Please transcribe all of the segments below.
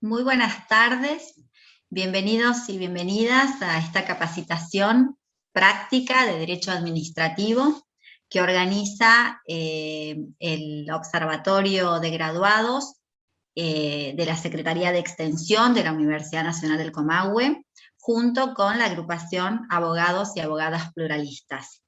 Muy buenas tardes, bienvenidos y bienvenidas a esta capacitación práctica de Derecho Administrativo que organiza el Observatorio de Graduados de la Secretaría de Extensión de la Universidad Nacional del Comahue, junto con la agrupación Abogados y Abogadas Pluralistas.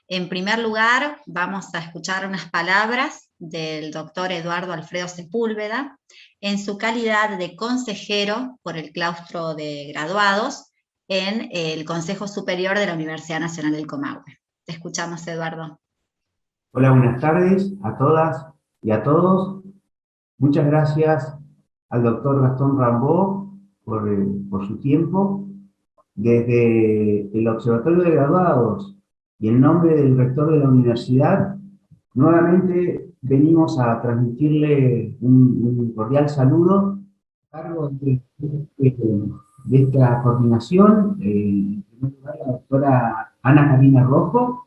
En primer lugar, vamos a escuchar unas palabras del doctor Eduardo Alfredo Sepúlveda, en su calidad de consejero por el claustro de graduados en el Consejo Superior de la Universidad Nacional del Comahue. Te escuchamos, Eduardo. Hola, buenas tardes a todas y a todos. Muchas gracias al doctor Gastón Rambó por su tiempo. Desde el Observatorio de Graduados y en nombre del rector de la universidad, nuevamente venimos a transmitirle un cordial saludo a cargo de esta coordinación. En primer lugar, la doctora Ana Karina Rojo,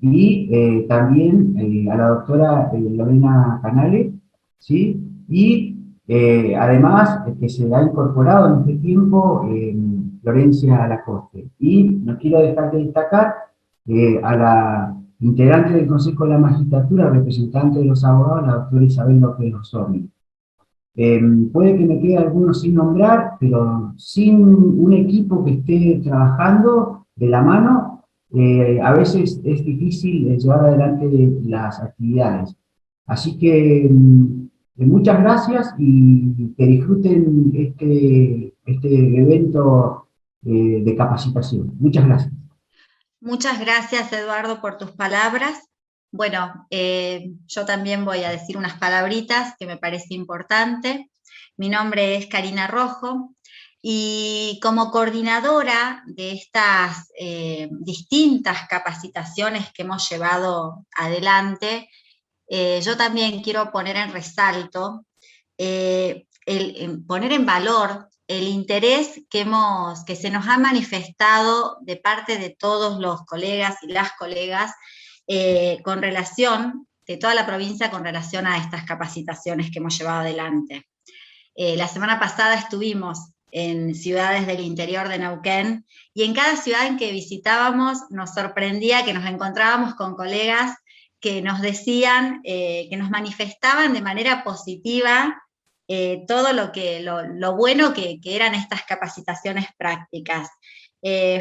y también a la doctora Lorena Canale, ¿sí? Y además que se ha incorporado en este tiempo Florencia Lacoste. Y no quiero dejar de destacar a la integrante del Consejo de la Magistratura, representante de los abogados, la doctora Isabel López Osorni. Puede que me quede alguno sin nombrar, pero sin un equipo que esté trabajando de la mano, a veces es difícil llevar adelante las actividades. Así que muchas gracias y que disfruten este evento de capacitación. Muchas gracias. Muchas gracias, Eduardo, por tus palabras. Bueno, yo también voy a decir unas palabritas que me parece importante. Mi nombre es Karina Rojo y como coordinadora de estas distintas capacitaciones que hemos llevado adelante, yo también quiero poner en resalto, poner en valor el interés que se nos ha manifestado de parte de todos los colegas y las colegas con relación, de toda la provincia, con relación a estas capacitaciones que hemos llevado adelante. La semana pasada estuvimos en ciudades del interior de Neuquén, y en cada ciudad en que visitábamos nos sorprendía que nos encontrábamos con colegas que nos decían, que nos manifestaban de manera positiva todo lo bueno que eran estas capacitaciones prácticas.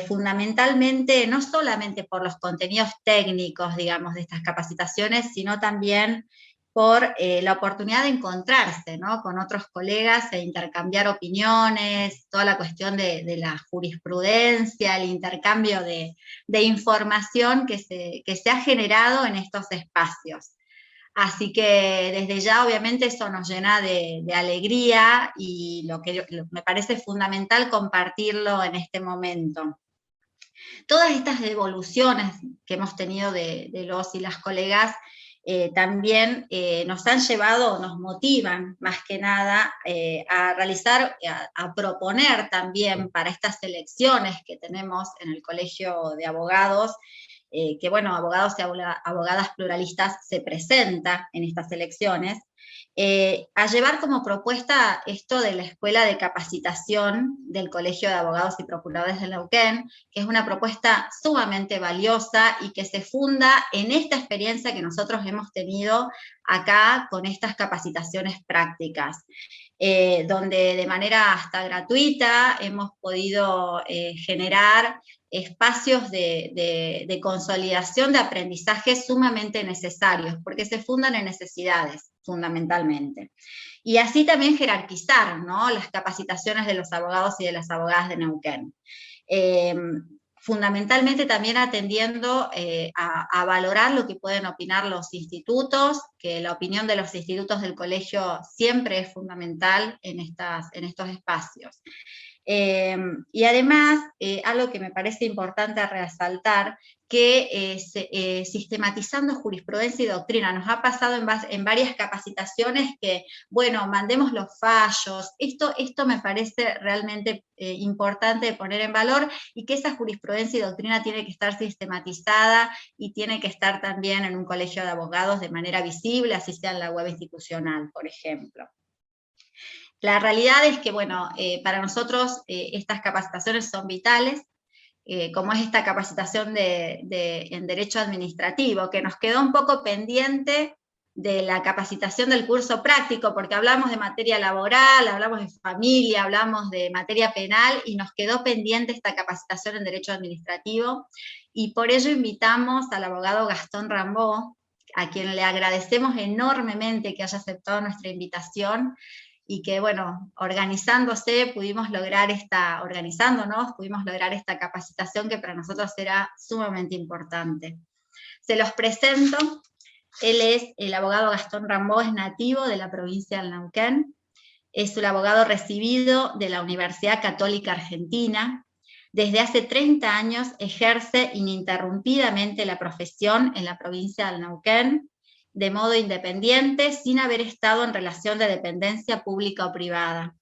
Fundamentalmente, no solamente por los contenidos técnicos, digamos, de estas capacitaciones, sino también por la oportunidad de encontrarse, ¿no?, con otros colegas e intercambiar opiniones, toda la cuestión de la jurisprudencia, el intercambio de información que se ha generado en estos espacios. Así que desde ya, obviamente, eso nos llena de alegría y lo que me parece fundamental compartirlo en este momento. Todas estas devoluciones que hemos tenido de los y las colegas también nos han llevado, nos motivan más que nada a realizar, a proponer también para estas elecciones que tenemos en el Colegio de Abogados, que bueno, abogados y abogadas pluralistas se presenta en estas elecciones, a llevar como propuesta esto de la Escuela de Capacitación del Colegio de Abogados y Procuradores de Neuquén, que es una propuesta sumamente valiosa y que se funda en esta experiencia que nosotros hemos tenido acá con estas capacitaciones prácticas, donde de manera hasta gratuita hemos podido generar espacios de consolidación de aprendizaje sumamente necesarios, porque se fundan en necesidades, fundamentalmente. Y así también jerarquizar, ¿no?, las capacitaciones de los abogados y de las abogadas de Neuquén. Fundamentalmente también atendiendo a valorar lo que pueden opinar los institutos, que la opinión de los institutos del colegio siempre es fundamental en estos espacios. Y además, algo que me parece importante resaltar, que sistematizando jurisprudencia y doctrina, nos ha pasado en varias capacitaciones que, bueno, mandemos los fallos, esto me parece realmente importante de poner en valor, y que esa jurisprudencia y doctrina tiene que estar sistematizada y tiene que estar también en un colegio de abogados de manera visible, así sea en la web institucional, por ejemplo. La realidad es que, bueno, para nosotros estas capacitaciones son vitales, como es esta capacitación en Derecho Administrativo, que nos quedó un poco pendiente de la capacitación del curso práctico, porque hablamos de materia laboral, hablamos de familia, hablamos de materia penal, y nos quedó pendiente esta capacitación en Derecho Administrativo, y por ello invitamos al abogado Gastón Rambó, a quien le agradecemos enormemente que haya aceptado nuestra invitación, y que, bueno, organizándonos, pudimos lograr esta capacitación que para nosotros era sumamente importante. Se los presento. Él es el abogado Gastón Rambó, es nativo de la provincia del Neuquén, es un abogado recibido de la Universidad Católica Argentina. Desde hace 30 años ejerce ininterrumpidamente la profesión en la provincia del Neuquén, de modo independiente, sin haber estado en relación de dependencia pública o privada.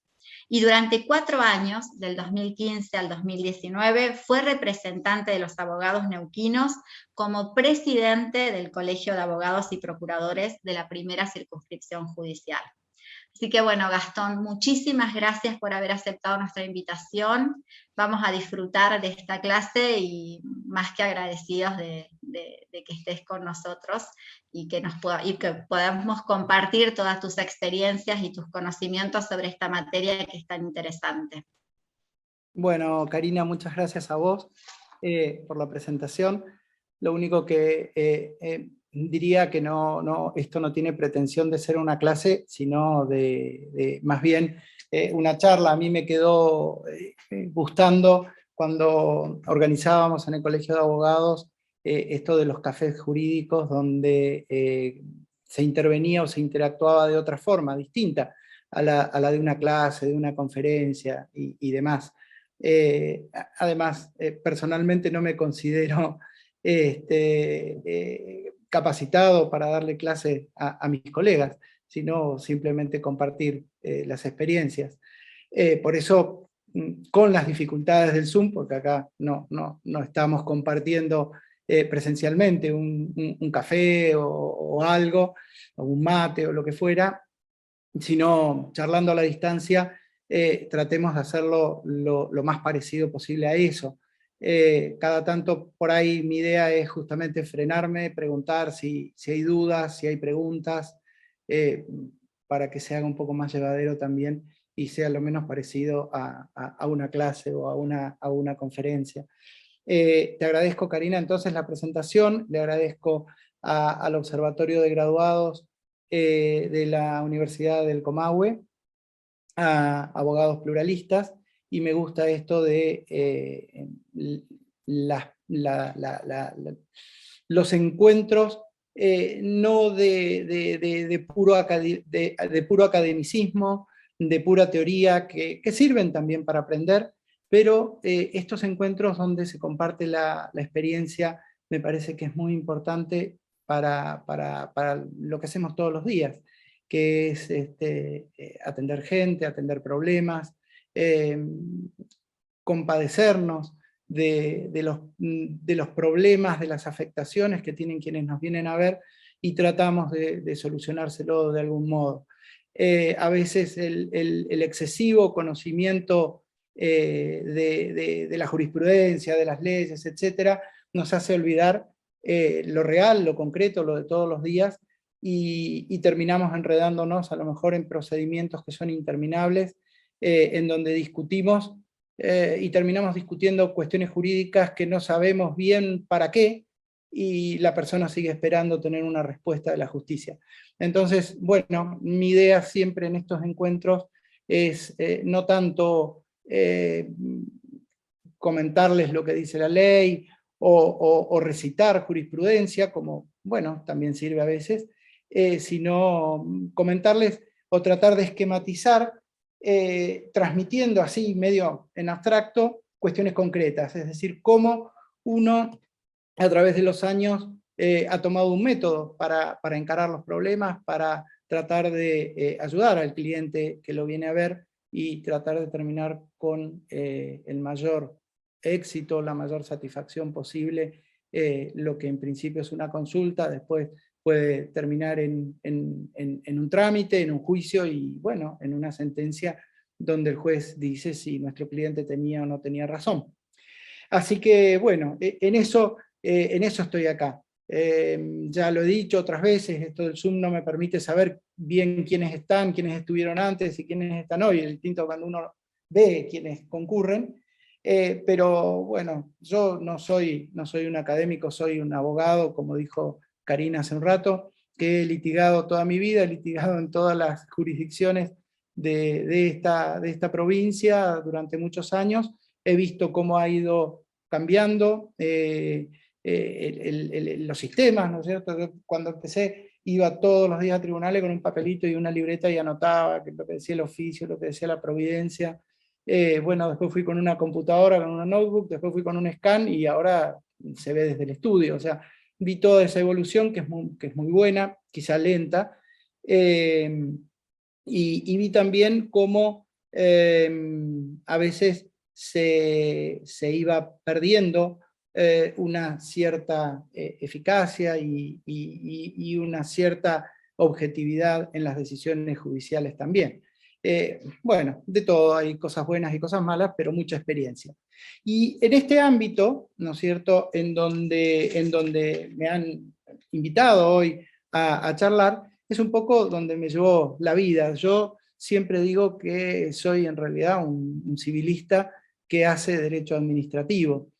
Y durante 4 años, del 2015 al 2019, fue representante de los abogados neuquinos como presidente del Colegio de Abogados y Procuradores de la Primera Circunscripción Judicial. Así que bueno, Gastón, muchísimas gracias por haber aceptado nuestra invitación. Vamos a disfrutar de esta clase y más que agradecidos de que estés con nosotros y que podamos compartir todas tus experiencias y tus conocimientos sobre esta materia que es tan interesante. Bueno, Karina, muchas gracias a vos por la presentación. Lo único que diría que esto no tiene pretensión de ser una clase, sino de más bien una charla. A mí me quedó gustando cuando organizábamos en el Colegio de Abogados esto de los cafés jurídicos, donde se intervenía o se interactuaba de otra forma, distinta a la de una clase, de una conferencia y demás. Además, personalmente no me considero capacitado para darle clase a mis colegas, sino simplemente compartir las experiencias. Por eso, con las dificultades del Zoom, porque acá no estamos compartiendo presencialmente un café o algo, o un mate o lo que fuera, sino charlando a la distancia, tratemos de hacerlo lo más parecido posible a eso. Cada tanto por ahí mi idea es justamente frenarme, preguntar si hay dudas, si hay preguntas, para que se haga un poco más llevadero también y sea lo menos parecido a una clase o a una conferencia. Te agradezco, Karina, entonces la presentación, le agradezco al Observatorio de Graduados de la Universidad del Comahue, a abogados pluralistas, y me gusta esto de los encuentros no de puro academicismo, de pura teoría, que sirven también para aprender, pero estos encuentros donde se comparte la experiencia me parece que es muy importante para lo que hacemos todos los días, que es atender gente, atender problemas, compadecernos de los problemas, de las afectaciones que tienen quienes nos vienen a ver, y tratamos de solucionárselo de algún modo. A veces el excesivo conocimiento de la jurisprudencia, de las leyes, etcétera, nos hace olvidar lo real, lo concreto, lo de todos los días, y terminamos enredándonos a lo mejor en procedimientos que son interminables, en donde discutimos y terminamos discutiendo cuestiones jurídicas que no sabemos bien para qué, y la persona sigue esperando tener una respuesta de la justicia. Entonces, bueno, mi idea siempre en estos encuentros es no tanto comentarles lo que dice la ley o recitar jurisprudencia, como, bueno, también sirve a veces, sino comentarles o tratar de esquematizar, transmitiendo así medio en abstracto cuestiones concretas, es decir, cómo uno a través de los años ha tomado un método para encarar los problemas, para tratar de ayudar al cliente que lo viene a ver y tratar de terminar con el mayor éxito, la mayor satisfacción posible, lo que en principio es una consulta, después puede terminar en un trámite, en un juicio y, bueno, en una sentencia donde el juez dice si nuestro cliente tenía o no tenía razón. Así que, bueno, en eso estoy acá. Ya lo he dicho otras veces, esto del Zoom no me permite saber bien quiénes están, quiénes estuvieron antes y quiénes están hoy, es distinto cuando uno ve quiénes concurren, pero bueno, yo no soy un académico, soy un abogado, como dijo Karina hace un rato, que he litigado toda mi vida, he litigado en todas las jurisdicciones de esta provincia durante muchos años, he visto cómo ha ido cambiando los sistemas, ¿no es cierto? Yo, cuando empecé, iba todos los días a tribunales con un papelito y una libreta y anotaba lo que decía el oficio, lo que decía la providencia. Bueno, después fui con una computadora, con una notebook, después fui con un scan y ahora se ve desde el estudio. O sea, vi toda esa evolución que es muy buena, quizá lenta, y vi también cómo a veces se iba perdiendo una cierta eficacia y una cierta objetividad en las decisiones judiciales también. Bueno, de todo, hay cosas buenas y cosas malas, pero mucha experiencia. Y en este ámbito, ¿no es cierto?, en donde me han invitado hoy a charlar, es un poco donde me llevó la vida. Yo siempre digo que soy en realidad un civilista que hace derecho administrativo.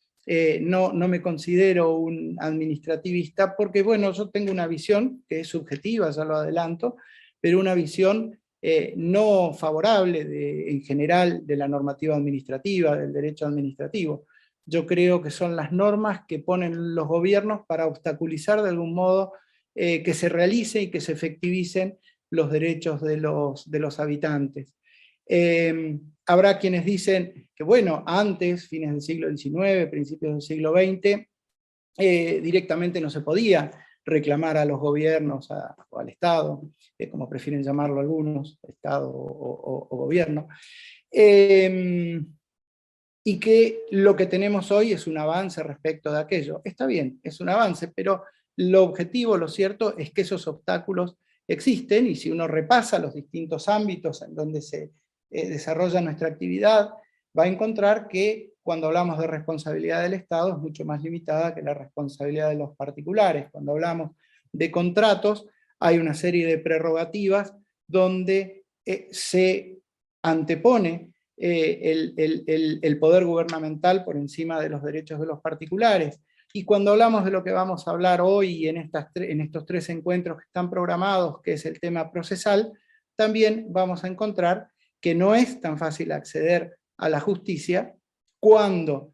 No me considero un administrativista porque, bueno, yo tengo una visión que es subjetiva, ya lo adelanto, pero una visión no favorable en general de la normativa administrativa, del derecho administrativo. Yo creo que son las normas que ponen los gobiernos para obstaculizar de algún modo que se realice y que se efectivicen los derechos de los habitantes. Habrá quienes dicen que, bueno, antes, fines del siglo XIX, principios del siglo XX, directamente no se podía reclamar a los gobiernos o al Estado, como prefieren llamarlo algunos, Estado o gobierno, y que lo que tenemos hoy es un avance respecto de aquello. Está bien, es un avance, pero lo objetivo, lo cierto, es que esos obstáculos existen, y si uno repasa los distintos ámbitos en donde se desarrolla nuestra actividad, va a encontrar que cuando hablamos de responsabilidad del Estado es mucho más limitada que la responsabilidad de los particulares. Cuando hablamos de contratos, hay una serie de prerrogativas donde se antepone el poder gubernamental por encima de los derechos de los particulares. Y cuando hablamos de lo que vamos a hablar hoy en estos 3 encuentros que están programados, que es el tema procesal, también vamos a encontrar que no es tan fácil acceder a la justicia cuando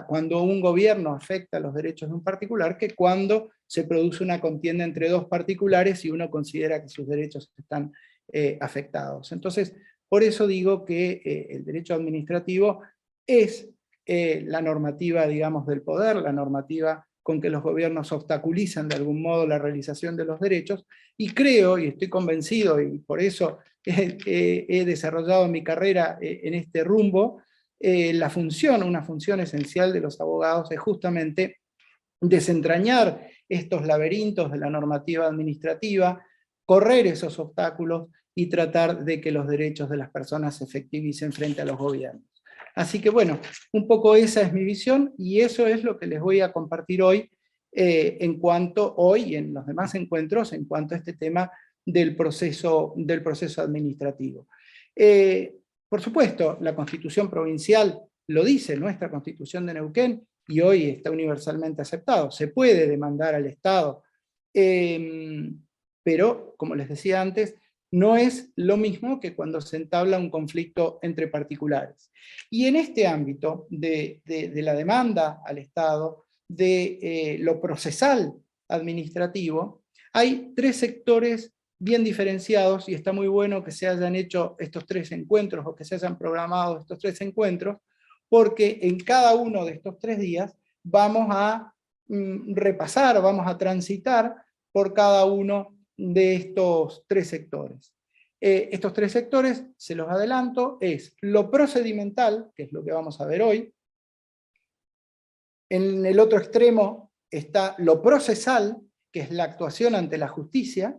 cuando un gobierno afecta los derechos de un particular, que cuando se produce una contienda entre 2 particulares y uno considera que sus derechos están afectados. Entonces, por eso digo que el derecho administrativo es la normativa, digamos, del poder, la normativa con que los gobiernos obstaculizan de algún modo la realización de los derechos, y creo, y estoy convencido, y por eso he desarrollado mi carrera en este rumbo, una función esencial de los abogados es justamente desentrañar estos laberintos de la normativa administrativa, correr esos obstáculos y tratar de que los derechos de las personas se efectivicen frente a los gobiernos. Así que bueno, un poco esa es mi visión y eso es lo que les voy a compartir hoy hoy y en los demás encuentros en cuanto a este tema del proceso administrativo. Por supuesto, la Constitución provincial lo dice, nuestra Constitución de Neuquén, y hoy está universalmente aceptado. Se puede demandar al Estado, pero, como les decía antes, no es lo mismo que cuando se entabla un conflicto entre particulares. Y en este ámbito de la demanda al Estado, de lo procesal administrativo, hay 3 sectores bien diferenciados, y está muy bueno que se hayan hecho estos 3 encuentros, o que se hayan programado estos 3 encuentros, porque en cada uno de estos 3 días vamos a repasar, vamos a transitar por cada uno de estos 3 sectores. Estos 3 sectores, se los adelanto, es lo procedimental, que es lo que vamos a ver hoy. En el otro extremo está lo procesal, que es la actuación ante la justicia,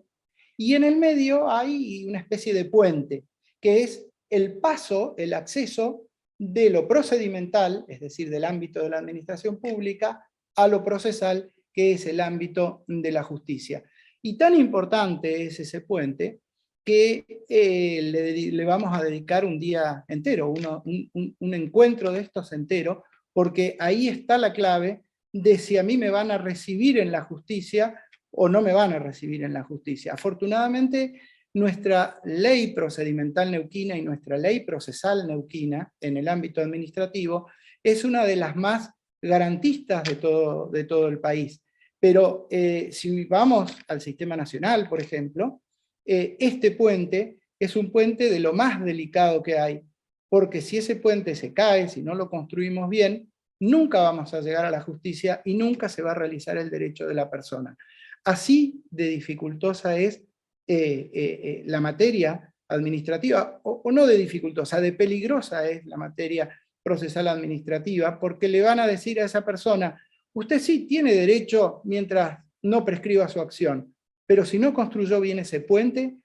y en el medio hay una especie de puente, que es el paso, el acceso de lo procedimental, es decir, del ámbito de la administración pública, a lo procesal, que es el ámbito de la justicia. Y tan importante es ese puente que le vamos a dedicar un día entero, un encuentro de estos entero, porque ahí está la clave de si a mí me van a recibir en la justicia o no me van a recibir en la justicia. Afortunadamente, nuestra ley procedimental neuquina y nuestra ley procesal neuquina, en el ámbito administrativo, es una de las más garantistas de todo el país. Pero si vamos al sistema nacional, por ejemplo, este puente es un puente de lo más delicado que hay, porque si ese puente se cae, si no lo construimos bien, nunca vamos a llegar a la justicia y nunca se va a realizar el derecho de la persona. Así de dificultosa es la materia administrativa, o no de dificultosa, de peligrosa es la materia procesal administrativa, porque le van a decir a esa persona, usted sí tiene derecho mientras no prescriba su acción, pero si no construyó bien ese puente,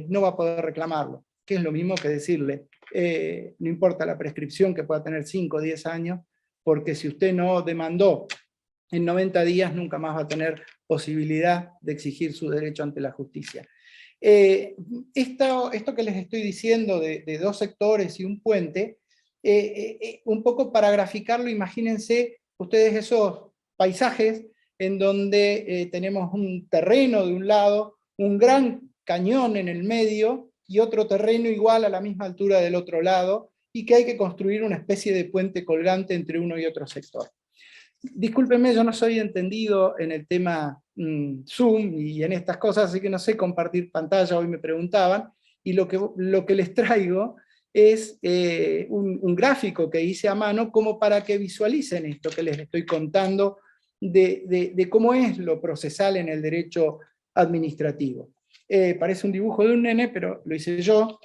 no va a poder reclamarlo, que es lo mismo que decirle, no importa la prescripción que pueda tener 5 o 10 años, porque si usted no demandó en 90 días, nunca más va a tener posibilidad de exigir su derecho ante la justicia. Esto que les estoy diciendo de 2 sectores y un puente, un poco para graficarlo, imagínense ustedes esos paisajes en donde tenemos un terreno de un lado, un gran cañón en el medio, y otro terreno igual a la misma altura del otro lado, y que hay que construir una especie de puente colgante entre uno y otro sector. Discúlpenme, yo no soy entendido en el tema Zoom y en estas cosas, así que no sé compartir pantalla, hoy me preguntaban, y lo que les traigo es un gráfico que hice a mano como para que visualicen esto que les estoy contando de cómo es lo procesal en el derecho administrativo. Parece un dibujo de un nene, pero lo hice yo,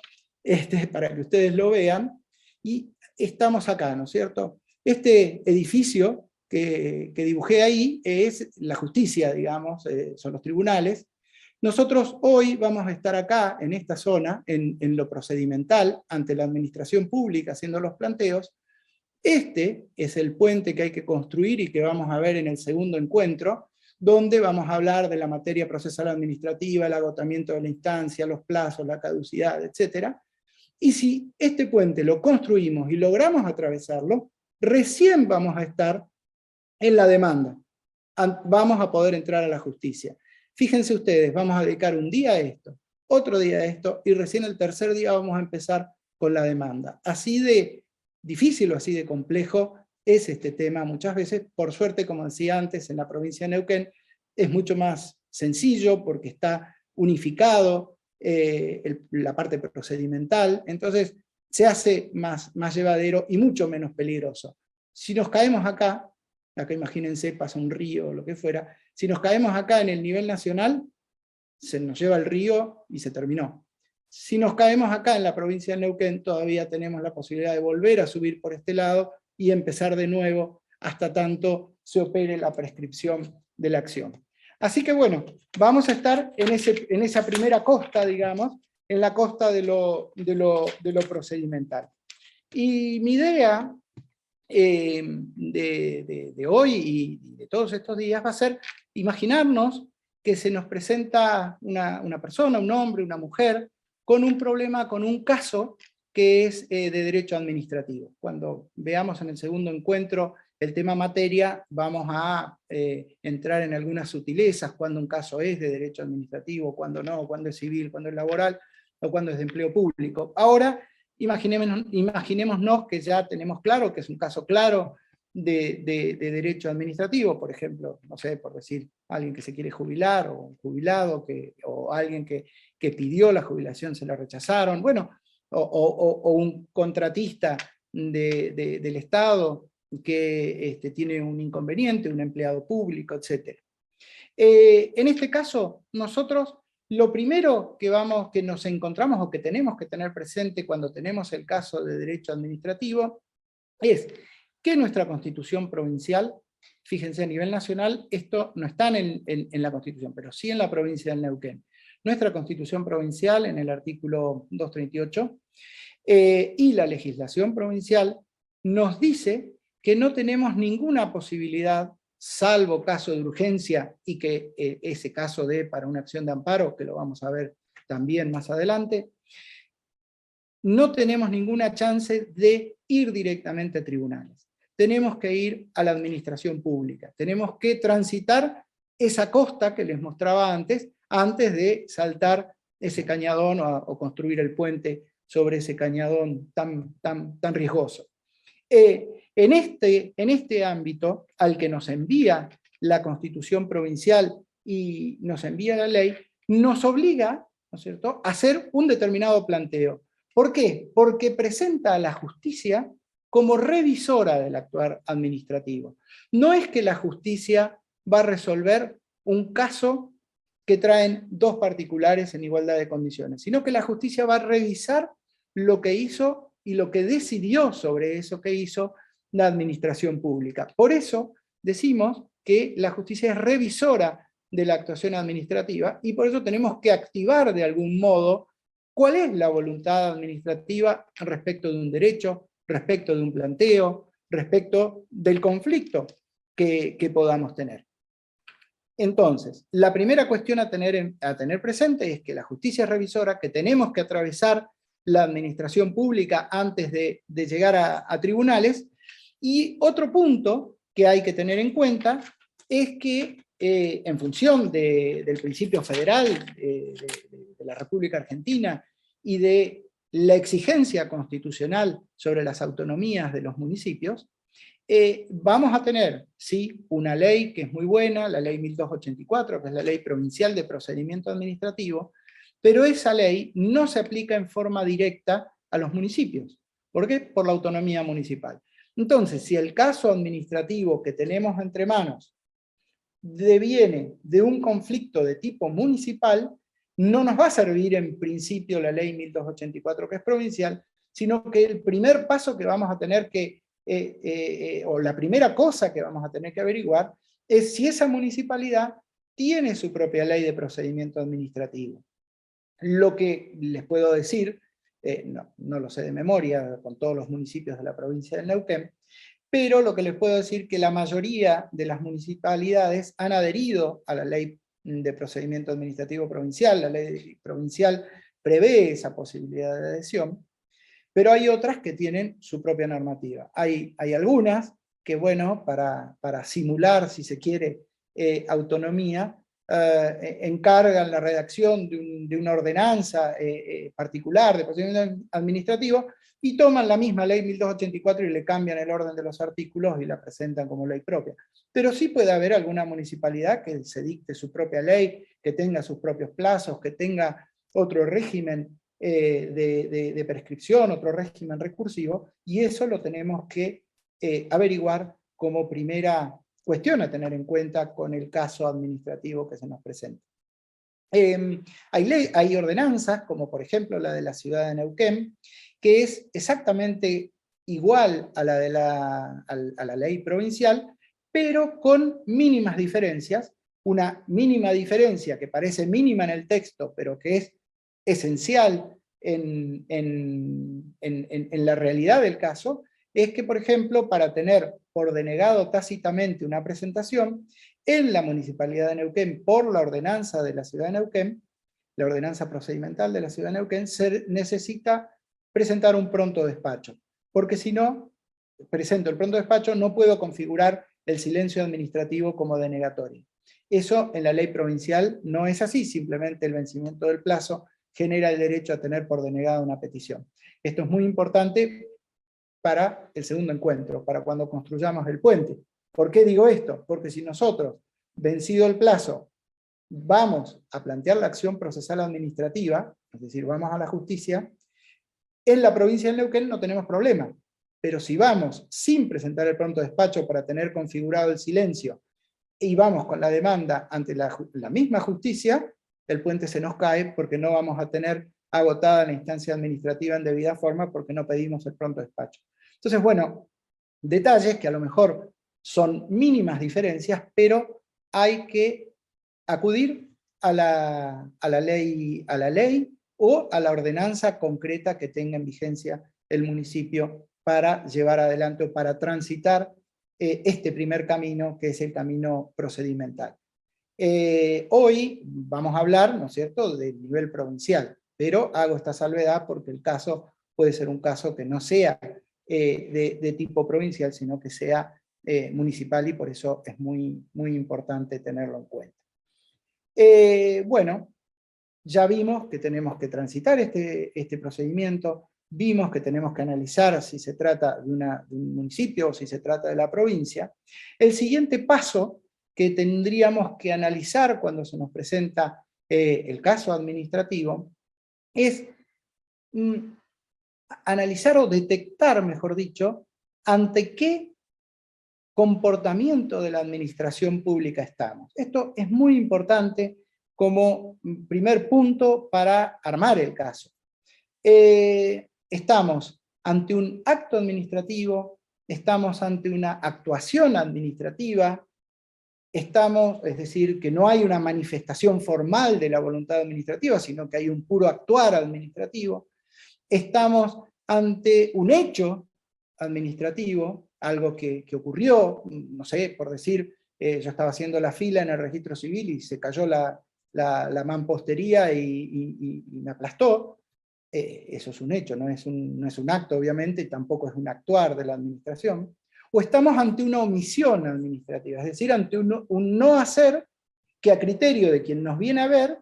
para que ustedes lo vean, y estamos acá, ¿no es cierto? Este edificio que dibujé ahí es la justicia, digamos, son los tribunales. Nosotros hoy vamos a estar acá, en esta zona, en lo procedimental, ante la administración pública, haciendo los planteos. Este es el puente que hay que construir y que vamos a ver en el segundo encuentro, donde vamos a hablar de la materia procesal administrativa, el agotamiento de la instancia, los plazos, la caducidad, etc. Y si este puente lo construimos y logramos atravesarlo, recién vamos a estar en la demanda. Vamos a poder entrar a la justicia. Fíjense ustedes, vamos a dedicar un día a esto, otro día a esto, y recién el tercer día vamos a empezar con la demanda. Así de difícil o así de complejo es este tema muchas veces. Por suerte, como decía antes, en la provincia de Neuquén es mucho más sencillo porque está unificado la parte procedimental, entonces se hace más llevadero y mucho menos peligroso. Si nos caemos acá imagínense, pasa un río o lo que fuera, si nos caemos acá en el nivel nacional, se nos lleva el río y se terminó. Si nos caemos acá en la provincia de Neuquén, todavía tenemos la posibilidad de volver a subir por este lado y empezar de nuevo hasta tanto se opere la prescripción de la acción. Así que bueno, vamos a estar en esa primera costa, digamos, en la costa de lo procedimental. Y mi idea de hoy y de todos estos días va a ser imaginarnos que se nos presenta una persona, un hombre, una mujer, con un problema, con un caso que es de derecho administrativo. Cuando veamos en el segundo encuentro el tema materia, vamos a entrar en algunas sutilezas, cuando un caso es de derecho administrativo, cuando no, cuando es civil, cuando es laboral, o cuando es de empleo público. Ahora, imaginémonos que ya tenemos claro que es un caso claro de derecho administrativo, por ejemplo, no sé, por decir, alguien que se quiere jubilar, o un jubilado, o alguien que pidió la jubilación, se la rechazaron, bueno, o un contratista del Estado que tiene un inconveniente, un empleado público, etc. En este caso, nosotros lo primero que nos encontramos o que tenemos que tener presente cuando tenemos el caso de derecho administrativo es que nuestra Constitución provincial Fíjense, a nivel nacional esto no está en la Constitución, pero sí en la provincia del Neuquén. Nuestra Constitución provincial, en el artículo 238, y la legislación provincial nos dice que no tenemos ninguna posibilidad, salvo caso de urgencia, y que ese caso dé para una acción de amparo, que lo vamos a ver también más adelante, no tenemos ninguna chance de ir directamente a tribunales. Tenemos que ir a la administración pública, tenemos que transitar esa costa que les mostraba antes de saltar ese cañadón o construir el puente sobre ese cañadón tan riesgoso. En este ámbito, al que nos envía la Constitución provincial y nos envía la ley, nos obliga, ¿no es cierto?, a hacer un determinado planteo. ¿Por qué? Porque presenta a la justicia como revisora del actuar administrativo. No es que la justicia va a resolver un caso que traen dos particulares en igualdad de condiciones, sino que la justicia va a revisar lo que hizo y lo que decidió sobre eso que hizo la administración pública. Por eso decimos que la justicia es revisora de la actuación administrativa y por eso tenemos que activar de algún modo cuál es la voluntad administrativa respecto de un derecho, respecto de un planteo, respecto del conflicto que podamos tener. Entonces, la primera cuestión a tener presente es que la justicia es revisora, que tenemos que atravesar la administración pública antes de llegar a tribunales, y otro punto que hay que tener en cuenta es que en función del principio federal de la República Argentina y de la exigencia constitucional sobre las autonomías de los municipios, vamos a tener, sí, una ley que es muy buena, la ley 1284, que es la ley provincial de procedimiento administrativo, pero esa ley no se aplica en forma directa a los municipios. ¿Por qué? Por la autonomía municipal. Entonces, si el caso administrativo que tenemos entre manos deviene de un conflicto de tipo municipal, no nos va a servir en principio la ley 1284, que es provincial, sino que el primer paso que vamos a tener que o la primera cosa que vamos a tener que averiguar es si esa municipalidad tiene su propia ley de procedimiento administrativo. Lo que les puedo decir, no lo sé de memoria con todos los municipios de la provincia del Neuquén, pero lo que les puedo decir es que la mayoría de las municipalidades han adherido a la ley de procedimiento administrativo provincial. La ley provincial prevé esa posibilidad de adhesión, pero hay otras que tienen su propia normativa. Hay algunas que, bueno, para simular, si se quiere, autonomía, encargan la redacción de una ordenanza particular de procedimiento administrativo y toman la misma ley 1284 y le cambian el orden de los artículos y la presentan como ley propia. Pero sí puede haber alguna municipalidad que se dicte su propia ley, que tenga sus propios plazos, que tenga otro régimen de prescripción, otro régimen recursivo, y eso lo tenemos que averiguar como primera cuestión a tener en cuenta con el caso administrativo que se nos presenta. Hay ordenanzas, como por ejemplo la de la ciudad de Neuquén, que es exactamente igual a la ley provincial, pero con mínimas diferencias. Una mínima diferencia que parece mínima en el texto, pero que es esencial en la realidad del caso, es que, por ejemplo, para tener por denegado tácitamente una presentación, en la Municipalidad de Neuquén, por la ordenanza de la Ciudad de Neuquén, la ordenanza procedimental de la Ciudad de Neuquén, se necesita presentar un pronto despacho, porque si no presento el pronto despacho no puedo configurar el silencio administrativo como denegatorio. Eso en la ley provincial no es así, simplemente el vencimiento del plazo genera el derecho a tener por denegada una petición. Esto es muy importante para el segundo encuentro, para cuando construyamos el puente. ¿Por qué digo esto? Porque si nosotros, vencido el plazo, vamos a plantear la acción procesal administrativa, es decir, vamos a la justicia, en la provincia de Neuquén no tenemos problema. Pero si vamos sin presentar el pronto despacho para tener configurado el silencio, y vamos con la demanda ante la misma justicia, el puente se nos cae porque no vamos a tener agotada la instancia administrativa en debida forma porque no pedimos el pronto despacho. Entonces, bueno, detalles que a lo mejor son mínimas diferencias, pero hay que acudir a la ley o a la ordenanza concreta que tenga en vigencia el municipio para llevar adelante o para transitar este primer camino, que es el camino procedimental. Hoy vamos a hablar, ¿no es cierto?, del nivel provincial, pero hago esta salvedad porque el caso puede ser un caso que no sea de tipo provincial, sino que sea municipal, y por eso es muy, muy importante tenerlo en cuenta. Bueno, ya vimos que tenemos que transitar este procedimiento, vimos que tenemos que analizar si se trata de un municipio o si se trata de la provincia. El siguiente paso que tendríamos que analizar cuando se nos presenta el caso administrativo es analizar o detectar, mejor dicho, ante qué comportamiento de la administración pública estamos. Esto es muy importante como primer punto para armar el caso. Estamos ante un acto administrativo, estamos ante una actuación administrativa, estamos, es decir, que no hay una manifestación formal de la voluntad administrativa, sino que hay un puro actuar administrativo. Estamos ante un hecho administrativo, algo que ocurrió, no sé, por decir, yo estaba haciendo la fila en el registro civil y se cayó la mampostería y me aplastó. Eso es un hecho, no es un acto, obviamente, y tampoco es un actuar de la administración. O estamos ante una omisión administrativa, es decir, ante un no hacer que a criterio de quien nos viene a ver,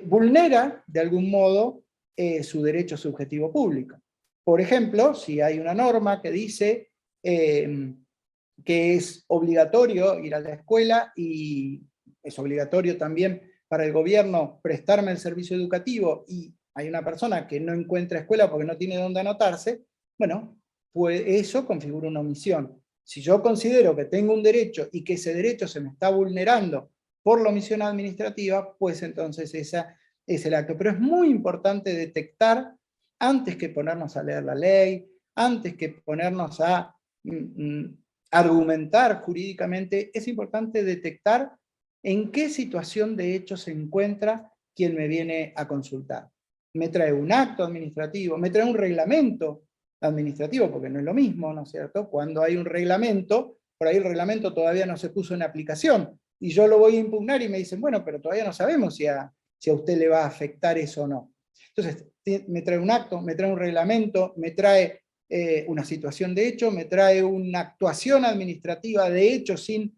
vulnera de algún modo su derecho subjetivo público. Por ejemplo, si hay una norma que dice que es obligatorio ir a la escuela y es obligatorio también para el gobierno prestarme el servicio educativo, y hay una persona que no encuentra escuela porque no tiene dónde anotarse, bueno, pues eso configura una omisión. Si yo considero que tengo un derecho y que ese derecho se me está vulnerando por la omisión administrativa, pues entonces esa es el acto. Pero es muy importante detectar, antes que ponernos a leer la ley, antes que ponernos a argumentar jurídicamente, es importante detectar en qué situación de hecho se encuentra quien me viene a consultar. Me trae un acto administrativo, me trae un reglamento administrativo, porque no es lo mismo, ¿no es cierto? Cuando hay un reglamento, por ahí el reglamento todavía no se puso en aplicación, y yo lo voy a impugnar y me dicen, bueno, pero todavía no sabemos si a usted le va a afectar eso o no. Entonces, me trae un acto, me trae un reglamento, me trae una situación de hecho, me trae una actuación administrativa de hecho sin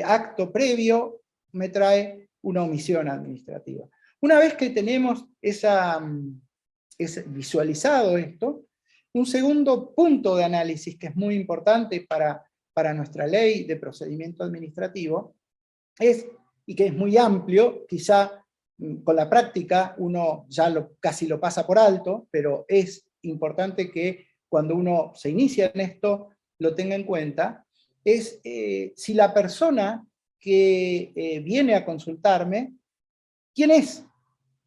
acto previo, me trae una omisión administrativa. Una vez que tenemos visualizado esto, un segundo punto de análisis que es muy importante para nuestra ley de procedimiento administrativo es, y que es muy amplio, quizá con la práctica uno ya casi lo pasa por alto, pero es importante que cuando uno se inicia en esto lo tenga en cuenta, es si la persona que viene a consultarme, ¿quién es?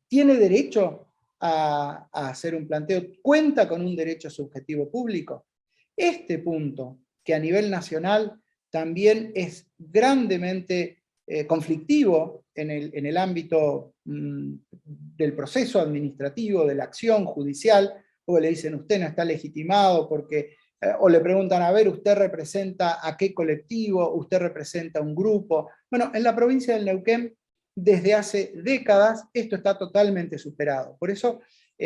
¿Tiene derecho a hacer un planteo? ¿Cuenta con un derecho subjetivo público? Este punto, que a nivel nacional también es grandemente conflictivo en el ámbito del proceso administrativo, de la acción judicial, o le dicen usted no está legitimado porque, o le preguntan, a ver, ¿usted representa a qué colectivo? ¿Usted representa a un grupo? Bueno, en la provincia del Neuquén, desde hace décadas, esto está totalmente superado. Por eso,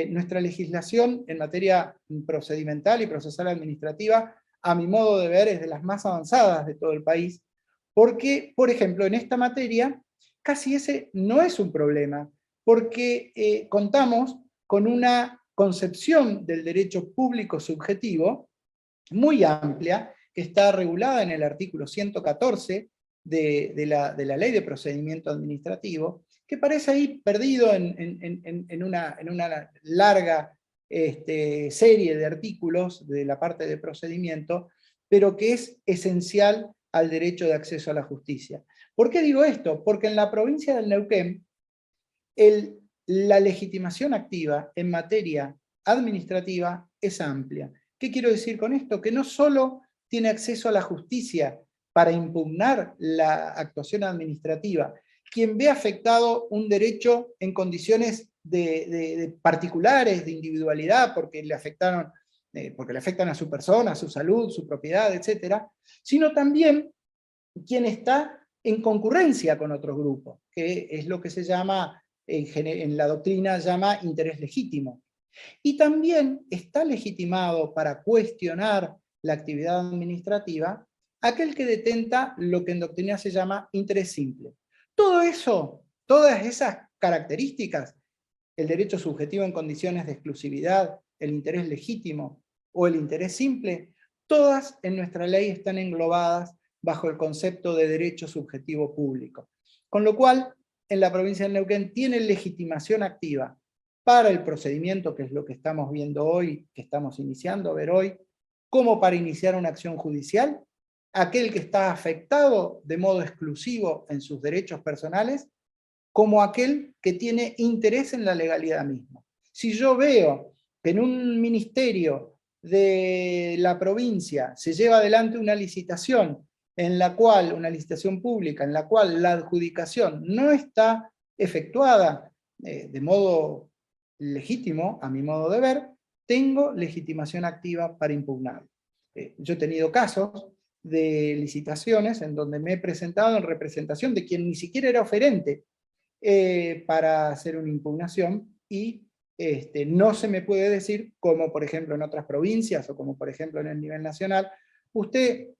nuestra legislación en materia procedimental y procesal administrativa, a mi modo de ver, es de las más avanzadas de todo el país, porque, por ejemplo, en esta materia, casi ese no es un problema, porque contamos con una concepción del derecho público subjetivo muy amplia, que está regulada en el artículo 114 de la Ley de Procedimiento Administrativo, que parece ahí perdido en una larga serie de artículos de la parte de procedimiento, pero que es esencial al derecho de acceso a la justicia. ¿Por qué digo esto? Porque en la provincia del Neuquén, la legitimación activa en materia administrativa es amplia. ¿Qué quiero decir con esto? Que no solo tiene acceso a la justicia para impugnar la actuación administrativa, quien ve afectado un derecho en condiciones de particulares, de individualidad, porque le afectan a su persona, a su salud, su propiedad, etc., sino también quien está en concurrencia con otros grupos, que es lo que se llama, en la doctrina llama interés legítimo. Y también está legitimado para cuestionar la actividad administrativa aquel que detenta lo que en doctrina se llama interés simple. Todo eso, todas esas características, el derecho subjetivo en condiciones de exclusividad, el interés legítimo o el interés simple, todas en nuestra ley están englobadas bajo el concepto de derecho subjetivo público. Con lo cual, en la provincia de Neuquén tiene legitimación activa para el procedimiento, que es lo que estamos viendo hoy, que estamos iniciando a ver hoy, como para iniciar una acción judicial, aquel que está afectado de modo exclusivo en sus derechos personales, como aquel que tiene interés en la legalidad misma. Si yo veo que en un ministerio de la provincia se lleva adelante una licitación una licitación pública, en la cual la adjudicación no está efectuada de modo legítimo, a mi modo de ver, tengo legitimación activa para impugnar. Yo he tenido casos de licitaciones en donde me he presentado en representación de quien ni siquiera era oferente para hacer una impugnación y no se me puede decir, como por ejemplo en otras provincias o como por ejemplo en el nivel nacional, usted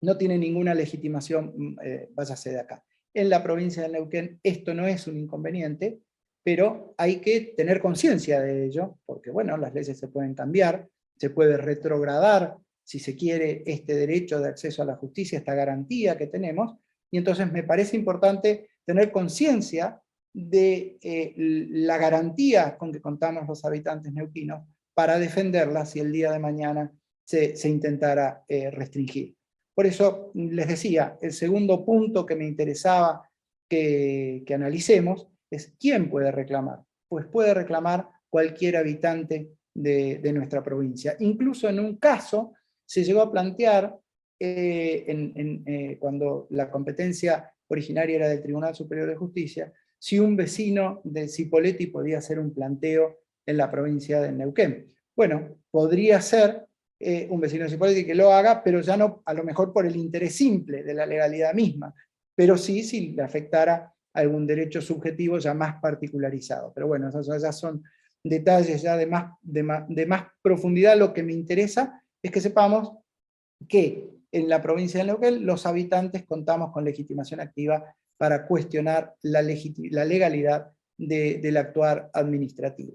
no tiene ninguna legitimación, váyase de acá. En la provincia de Neuquén esto no es un inconveniente, pero hay que tener conciencia de ello, porque bueno, las leyes se pueden cambiar, se puede retrogradar, si se quiere, este derecho de acceso a la justicia, esta garantía que tenemos, y entonces me parece importante tener conciencia de la garantía con que contamos los habitantes neuquinos para defenderla si el día de mañana se intentara restringir. Por eso les decía, el segundo punto que me interesaba que analicemos es ¿quién puede reclamar? Pues puede reclamar cualquier habitante de nuestra provincia. Incluso en un caso se llegó a plantear, cuando la competencia originaria era del Tribunal Superior de Justicia, si un vecino de Cipolletti podía hacer un planteo en la provincia de Neuquén. Bueno, podría ser un vecino de Cipolletti que lo haga, pero ya no a lo mejor por el interés simple de la legalidad misma, pero sí si le afectara algún derecho subjetivo ya más particularizado. Pero bueno, esos ya son detalles ya de más profundidad. Lo que me interesa es que sepamos que en la provincia de Neuquén los habitantes contamos con legitimación activa para cuestionar la legalidad del actuar administrativo.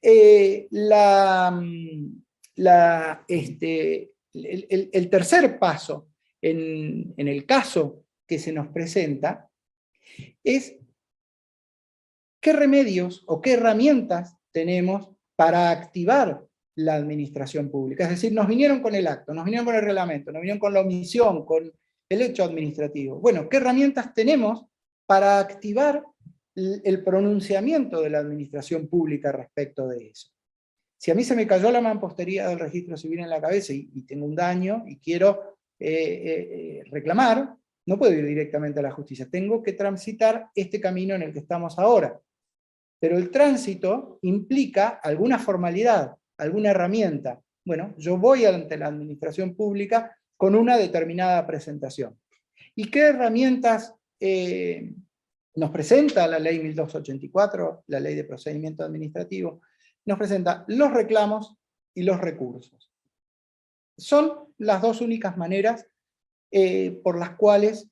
El tercer paso en el caso que se nos presenta es qué remedios o qué herramientas tenemos para activar la administración pública. Es decir, nos vinieron con el acto, nos vinieron con el reglamento, nos vinieron con la omisión, con el hecho administrativo. Bueno, ¿qué herramientas tenemos para activar el pronunciamiento de la administración pública respecto de eso? Si a mí se me cayó la mampostería del registro civil en la cabeza y tengo un daño y quiero reclamar, no puedo ir directamente a la justicia, tengo que transitar este camino en el que estamos ahora. Pero el tránsito implica alguna formalidad, alguna herramienta. Bueno, yo voy ante la administración pública con una determinada presentación. ¿Y qué herramientas nos presenta la ley 1284, la ley de procedimiento administrativo? Nos presenta los reclamos y los recursos. Son las dos únicas maneras por las cuales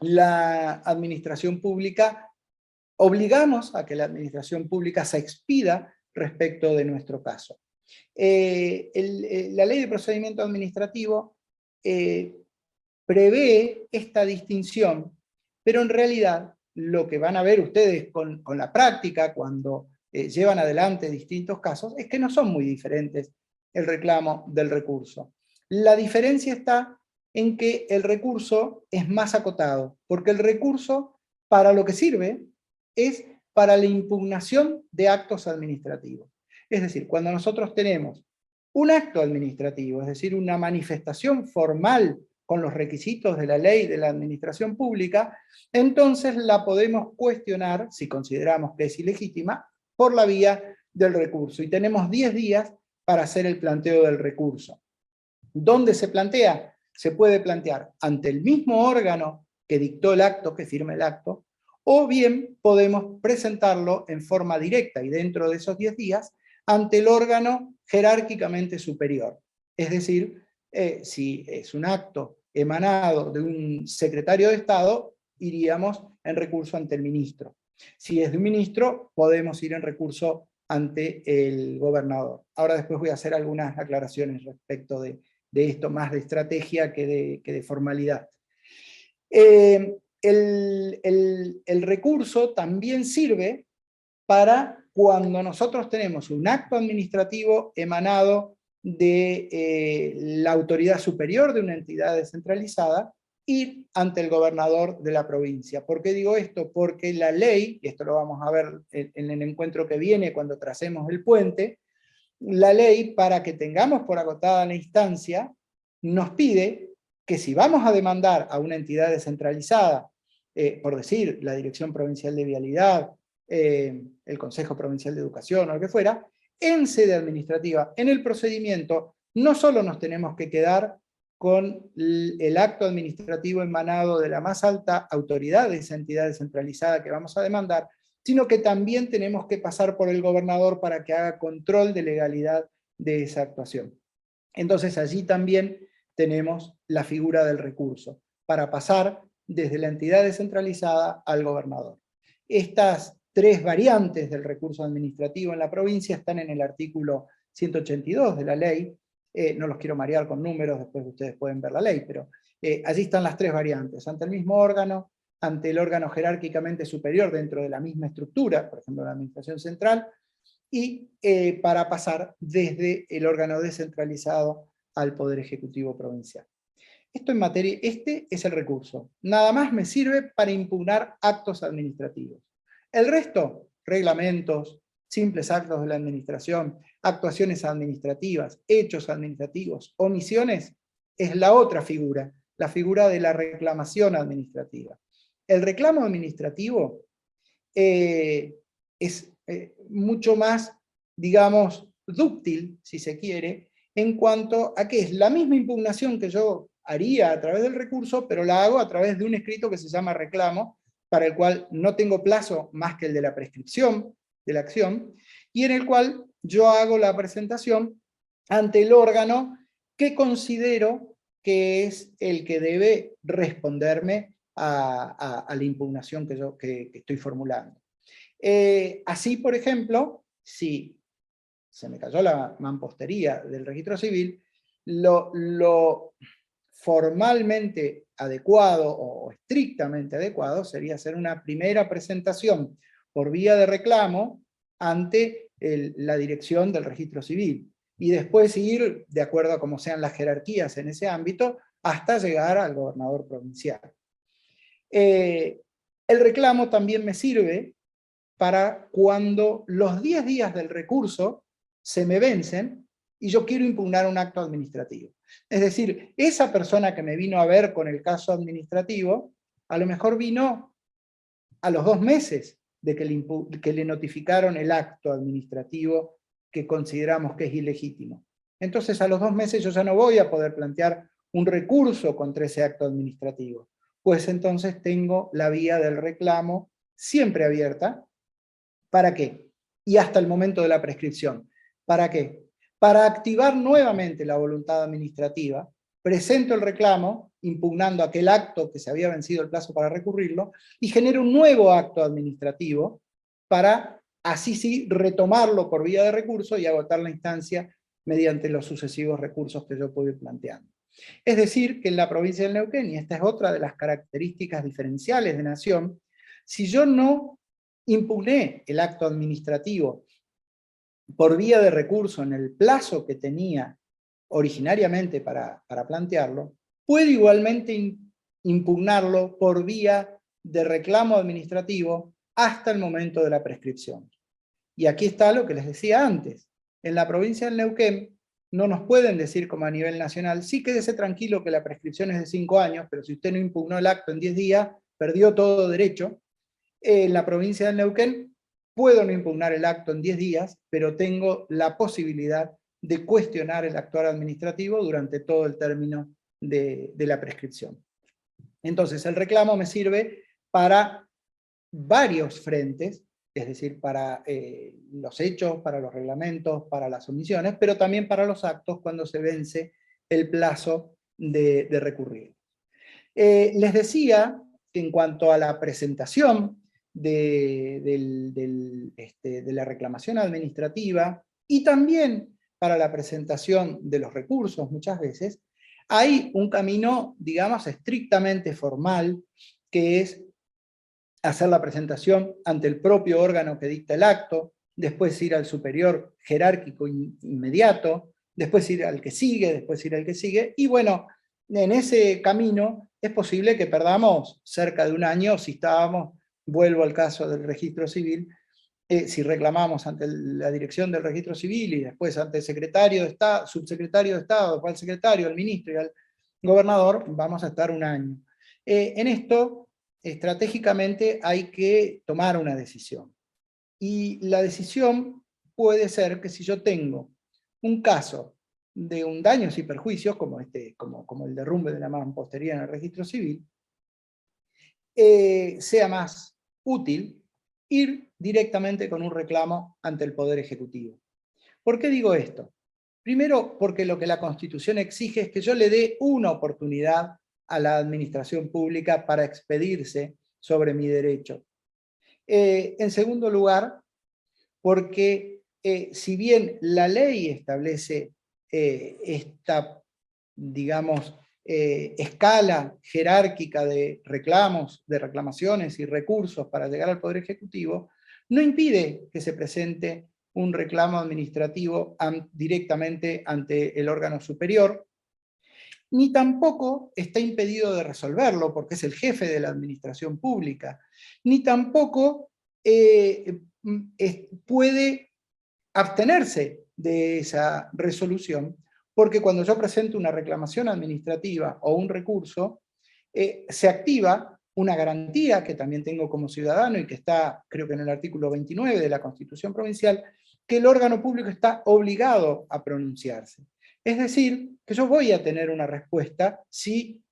la administración pública, obligamos a que la administración pública se expida respecto de nuestro caso. La ley de procedimiento administrativo prevé esta distinción, pero en realidad lo que van a ver ustedes con la práctica cuando llevan adelante distintos casos es que no son muy diferentes el reclamo del recurso. La diferencia está en que el recurso es más acotado, porque el recurso para lo que sirve es para la impugnación de actos administrativos. Es decir, cuando nosotros tenemos un acto administrativo, es decir, una manifestación formal con los requisitos de la ley de la administración pública, entonces la podemos cuestionar, si consideramos que es ilegítima, por la vía del recurso. Y tenemos 10 días para hacer el planteo del recurso. ¿Dónde se plantea? Se puede plantear ante el mismo órgano que dictó el acto, que firme el acto, o bien podemos presentarlo en forma directa y dentro de esos 10 días ante el órgano jerárquicamente superior. Es decir, si es un acto emanado de un secretario de Estado, iríamos en recurso ante el ministro. Si es de un ministro, podemos ir en recurso ante el gobernador. Ahora después voy a hacer algunas aclaraciones respecto de esto, más de estrategia que de formalidad. El recurso también sirve para cuando nosotros tenemos un acto administrativo emanado de la autoridad superior de una entidad descentralizada, ir ante el gobernador de la provincia. ¿Por qué digo esto? Porque la ley, y esto lo vamos a ver en el encuentro que viene cuando tracemos el puente, la ley, para que tengamos por agotada la instancia, nos pide que si vamos a demandar a una entidad descentralizada, por decir, la Dirección Provincial de Vialidad, el Consejo Provincial de Educación o lo que fuera, en sede administrativa, en el procedimiento, no solo nos tenemos que quedar con el acto administrativo emanado de la más alta autoridad de esa entidad descentralizada que vamos a demandar, sino que también tenemos que pasar por el gobernador para que haga control de legalidad de esa actuación. Entonces allí también tenemos la figura del recurso, para pasar desde la entidad descentralizada al gobernador. Estas 3 variantes del recurso administrativo en la provincia están en el artículo 182 de la ley. No los quiero marear con números, después ustedes pueden ver la ley, pero allí están las 3 variantes, ante el mismo órgano, ante el órgano jerárquicamente superior dentro de la misma estructura, por ejemplo la administración central, y para pasar desde el órgano descentralizado al Poder Ejecutivo Provincial. Esto en materia, este es el recurso. Nada más me sirve para impugnar actos administrativos. El resto, reglamentos, simples actos de la administración, actuaciones administrativas, hechos administrativos, omisiones, es la otra figura, la figura de la reclamación administrativa. El reclamo administrativo es mucho más, digamos, dúctil, si se quiere, en cuanto a que es la misma impugnación que yo haría a través del recurso, pero la hago a través de un escrito que se llama reclamo, para el cual no tengo plazo más que el de la prescripción de la acción, y en el cual yo hago la presentación ante el órgano que considero que es el que debe responderme a la impugnación que estoy formulando. Así, por ejemplo, si se me cayó la mampostería del registro civil, lo formalmente adecuado o estrictamente adecuado sería hacer una primera presentación por vía de reclamo ante la dirección del registro civil y después ir, de acuerdo a cómo sean las jerarquías en ese ámbito, hasta llegar al gobernador provincial. El reclamo también me sirve para cuando los 10 días del recurso se me vencen y yo quiero impugnar un acto administrativo. Es decir, esa persona que me vino a ver con el caso administrativo, a lo mejor vino a los 2 meses de que le notificaron el acto administrativo que consideramos que es ilegítimo. Entonces a los 2 meses yo ya no voy a poder plantear un recurso contra ese acto administrativo, pues entonces tengo la vía del reclamo siempre abierta. ¿Para qué? Y hasta el momento de la prescripción. ¿Para qué? Para activar nuevamente la voluntad administrativa, presento el reclamo, impugnando aquel acto que se había vencido el plazo para recurrirlo, y genero un nuevo acto administrativo para, así sí, retomarlo por vía de recurso y agotar la instancia mediante los sucesivos recursos que yo puedo ir planteando. Es decir, que en la provincia del Neuquén, y esta es otra de las características diferenciales de Nación, si yo no impugné el acto administrativo por vía de recurso en el plazo que tenía originariamente para plantearlo, puedo igualmente impugnarlo por vía de reclamo administrativo hasta el momento de la prescripción. Y aquí está lo que les decía antes. En la provincia del Neuquén, no nos pueden decir como a nivel nacional, sí, quédese tranquilo que la prescripción es de 5 años, pero si usted no impugnó el acto en 10 días, perdió todo derecho. En la provincia de Neuquén puedo no impugnar el acto en 10 días, pero tengo la posibilidad de cuestionar el actuar administrativo durante todo el término de la prescripción. Entonces, el reclamo me sirve para varios frentes, es decir, para los hechos, para los reglamentos, para las omisiones, pero también para los actos cuando se vence el plazo de recurrir. Les decía que en cuanto a la presentación de la reclamación administrativa y también para la presentación de los recursos muchas veces, hay un camino, digamos, estrictamente formal, que es hacer la presentación ante el propio órgano que dicta el acto, después ir al superior jerárquico inmediato, después ir al que sigue, después ir al que sigue, y bueno, en ese camino es posible que perdamos cerca de un año si estábamos, vuelvo al caso del registro civil, si reclamamos ante la dirección del registro civil y después ante el secretario de Estado, subsecretario de Estado, después al secretario, al ministro y al gobernador, vamos a estar un año. En esto, estratégicamente hay que tomar una decisión. Y la decisión puede ser que si yo tengo un caso de un daños y perjuicios, como el derrumbe de la mampostería en el registro civil, sea más útil ir directamente con un reclamo ante el Poder Ejecutivo. ¿Por qué digo esto? Primero, porque lo que la Constitución exige es que yo le dé una oportunidad a la administración pública para expedirse sobre mi derecho. En segundo lugar, porque si bien la ley establece esta, digamos, escala jerárquica de reclamos, de reclamaciones y recursos para llegar al Poder Ejecutivo, no impide que se presente un reclamo administrativo directamente ante el órgano superior, ni tampoco está impedido de resolverlo porque es el jefe de la administración pública, ni tampoco puede abstenerse de esa resolución, porque cuando yo presento una reclamación administrativa o un recurso, se activa una garantía que también tengo como ciudadano y que está, creo que en el artículo 29 de la Constitución Provincial, que el órgano público está obligado a pronunciarse. Es decir, que yo voy a tener una respuesta si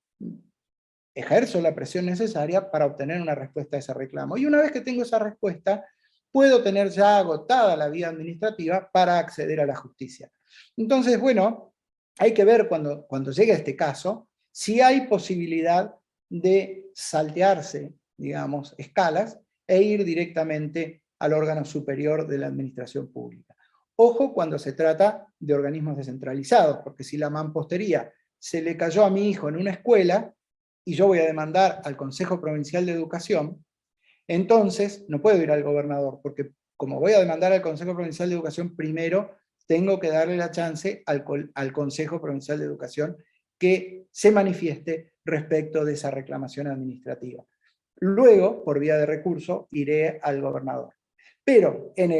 ejerzo la presión necesaria para obtener una respuesta a ese reclamo. Y una vez que tengo esa respuesta, puedo tener ya agotada la vía administrativa para acceder a la justicia. Entonces, bueno, hay que ver cuando llegue a este caso, si hay posibilidad de saltearse, digamos, escalas, e ir directamente al órgano superior de la administración pública. Ojo cuando se trata de organismos descentralizados, porque si la mampostería se le cayó a mi hijo en una escuela, y yo voy a demandar al Consejo Provincial de Educación, entonces no puedo ir al gobernador, porque como voy a demandar al Consejo Provincial de Educación, primero tengo que darle la chance al Consejo Provincial de Educación que se manifieste respecto de esa reclamación administrativa. Luego, por vía de recurso, iré al gobernador. Pero en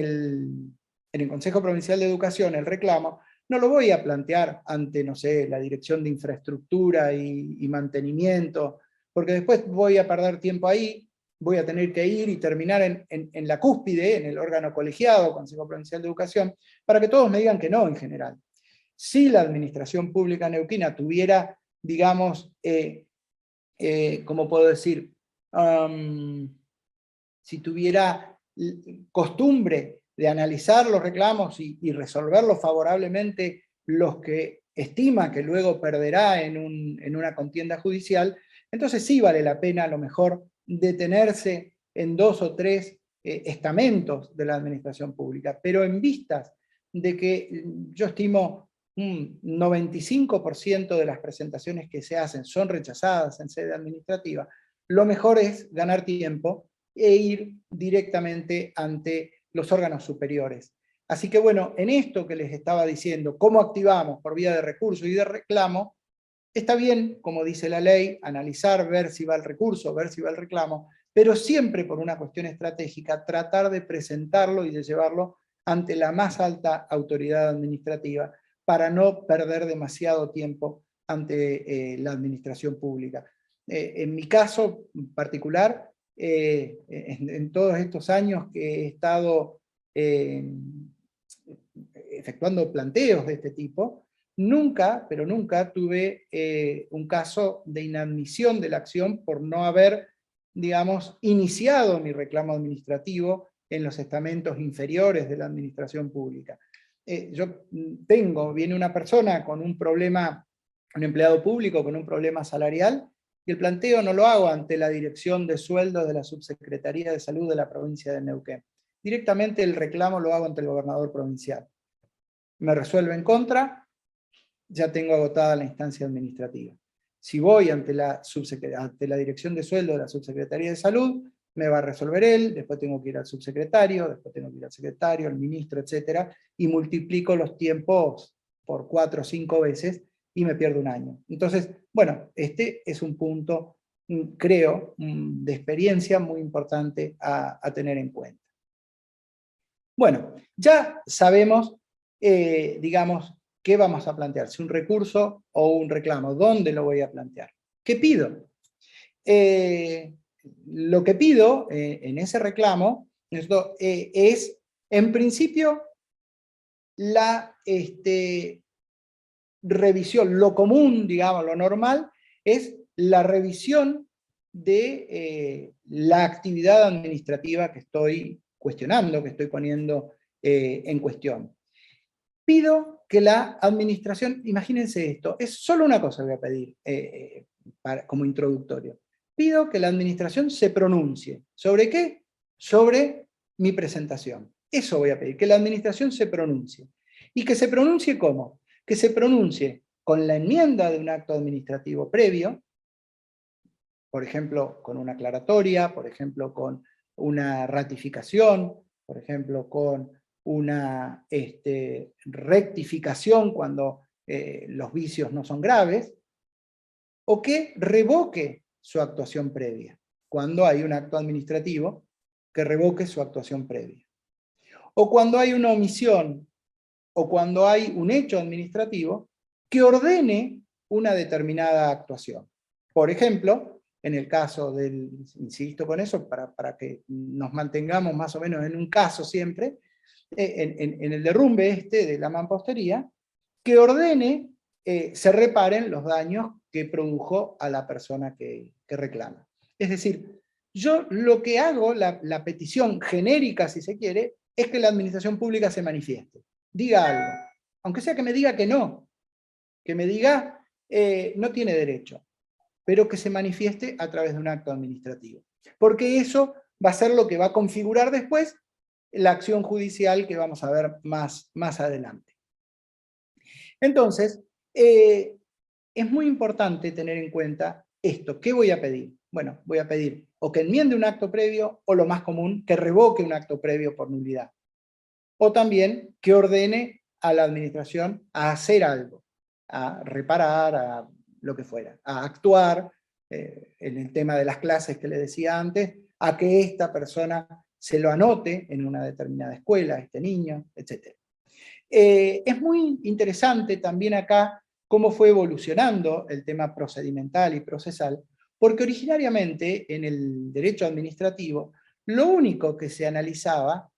el Consejo Provincial de Educación, el reclamo, no lo voy a plantear ante, no sé, la Dirección de Infraestructura y Mantenimiento, porque después voy a perder tiempo ahí, voy a tener que ir y terminar en la cúspide, en el órgano colegiado, Consejo Provincial de Educación, para que todos me digan que no en general. Si la administración pública neuquina tuviera, digamos, ¿cómo puedo decir? Si tuviera costumbre de analizar los reclamos y resolverlos favorablemente los que estima que luego perderá en una contienda judicial, entonces sí vale la pena a lo mejor detenerse en 2 o 3 estamentos de la administración pública, pero en vistas de que yo estimo un 95% de las presentaciones que se hacen son rechazadas en sede administrativa, lo mejor es ganar tiempo e ir directamente ante los órganos superiores. Así que bueno, en esto que les estaba diciendo, cómo activamos por vía de recurso y de reclamo, está bien, como dice la ley, analizar, ver si va el recurso, ver si va el reclamo, pero siempre por una cuestión estratégica, tratar de presentarlo y de llevarlo ante la más alta autoridad administrativa, para no perder demasiado tiempo ante la administración pública. En mi caso particular, en todos estos años que he estado efectuando planteos de este tipo, nunca, pero nunca tuve un caso de inadmisión de la acción por no haber, digamos, iniciado mi reclamo administrativo en los estamentos inferiores de la administración pública. Viene una persona con un problema, un empleado público con un problema salarial, y el planteo no lo hago ante la Dirección de Sueldos de la Subsecretaría de Salud de la provincia de Neuquén. Directamente el reclamo lo hago ante el gobernador provincial. Me resuelve en contra, ya tengo agotada la instancia administrativa. Si voy ante la Dirección de Sueldos de la Subsecretaría de Salud, me va a resolver él, después tengo que ir al subsecretario, después tengo que ir al secretario, al ministro, etc. Y multiplico los tiempos por 4 o 5 veces y me pierdo un año. Entonces, bueno, este es un punto, creo, de experiencia muy importante a tener en cuenta. Bueno, ya sabemos, digamos, qué vamos a plantear, si un recurso o un reclamo, ¿dónde lo voy a plantear? ¿Qué pido? Lo que pido en ese reclamo es, en principio, la revisión, lo común, digamos, lo normal, es la revisión de la actividad administrativa que estoy cuestionando, que estoy poniendo en cuestión. Pido que la administración, imagínense esto, es solo una cosa que voy a pedir como introductorio. Pido que la administración se pronuncie. ¿Sobre qué? Sobre mi presentación. Eso voy a pedir, que la administración se pronuncie. ¿Y que se pronuncie cómo? Que se pronuncie con la enmienda de un acto administrativo previo, por ejemplo, con una aclaratoria, por ejemplo, con una ratificación, por ejemplo, con una rectificación cuando los vicios no son graves, o que revoque su actuación previa, cuando hay un acto administrativo que revoque su actuación previa. O cuando hay una omisión, o cuando hay un hecho administrativo que ordene una determinada actuación. Por ejemplo, en el caso del, insisto con eso, para que nos mantengamos más o menos en un caso siempre, en el derrumbe de la mampostería, que ordene se reparen los daños que produjo a la persona que reclama. Es decir, yo lo que hago, la petición genérica, si se quiere, es que la administración pública se manifieste, diga algo, aunque sea que me diga que no, que me diga no tiene derecho, pero que se manifieste a través de un acto administrativo. Porque eso va a ser lo que va a configurar después la acción judicial que vamos a ver más adelante. Entonces, es muy importante tener en cuenta esto. ¿Qué voy a pedir? Bueno, voy a pedir o que enmiende un acto previo, o lo más común, que revoque un acto previo por nulidad. O también que ordene a la administración a hacer algo, a reparar, a lo que fuera, a actuar, en el tema de las clases que le decía antes, a que esta persona se lo anote en una determinada escuela, este niño, etc. Es muy interesante también acá cómo fue evolucionando el tema procedimental y procesal, porque originariamente en el derecho administrativo lo único que se analizaba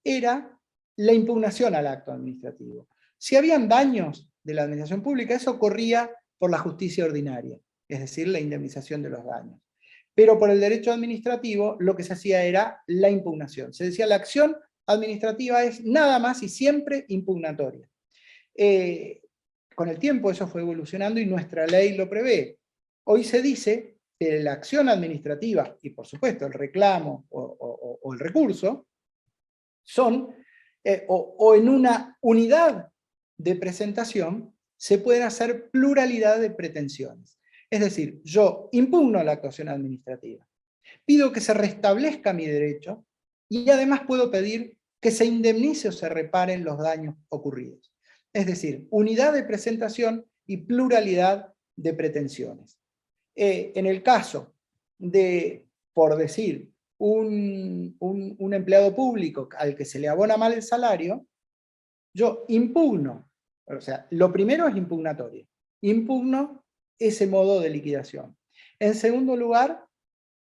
era la impugnación al acto administrativo. Si habían daños de la administración pública, eso corría por la justicia ordinaria, es decir, la indemnización de los daños. Pero por el derecho administrativo lo que se hacía era la impugnación. Se decía la acción administrativa es nada más y siempre impugnatoria. Con el tiempo eso fue evolucionando y nuestra ley lo prevé. Hoy se dice que la acción administrativa, y por supuesto el reclamo o el recurso, son, o en una unidad de presentación, se pueden hacer pluralidad de pretensiones. Es decir, yo impugno la actuación administrativa, pido que se restablezca mi derecho, y además puedo pedir que se indemnice o se reparen los daños ocurridos. Es decir, unidad de presentación y pluralidad de pretensiones. En el caso de, por decir, un empleado público al que se le abona mal el salario, yo impugno O sea, lo primero es impugnatoria. Impugno ese modo de liquidación. En segundo lugar,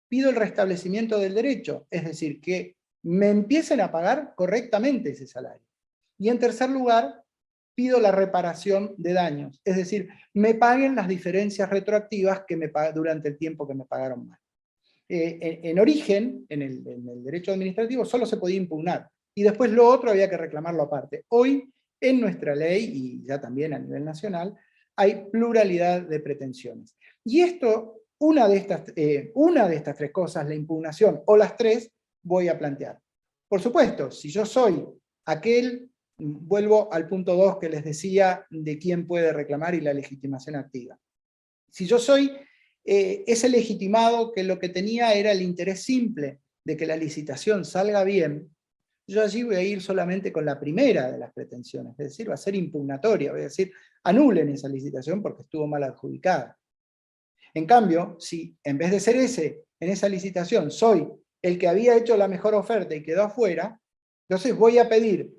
pido el restablecimiento del derecho, es decir, que me empiecen a pagar correctamente ese salario. Y en tercer lugar, pido la reparación de daños, es decir, me paguen las diferencias retroactivas que durante el tiempo que me pagaron mal. En origen, en el derecho administrativo, solo se podía impugnar, y después lo otro había que reclamarlo aparte. Hoy, en nuestra ley, y ya también a nivel nacional, hay pluralidad de pretensiones. Y esto, una de estas tres cosas, la impugnación, o las tres, voy a plantear. Por supuesto, si yo soy aquel, vuelvo al punto 2 que les decía, de quién puede reclamar y la legitimación activa. Si yo soy ese legitimado que lo que tenía era el interés simple de que la licitación salga bien, yo allí voy a ir solamente con la primera de las pretensiones, es decir, va a ser impugnatoria, voy a decir, anulen esa licitación porque estuvo mal adjudicada. En cambio, si en vez de ser en esa licitación, soy el que había hecho la mejor oferta y quedó afuera, entonces voy a pedir,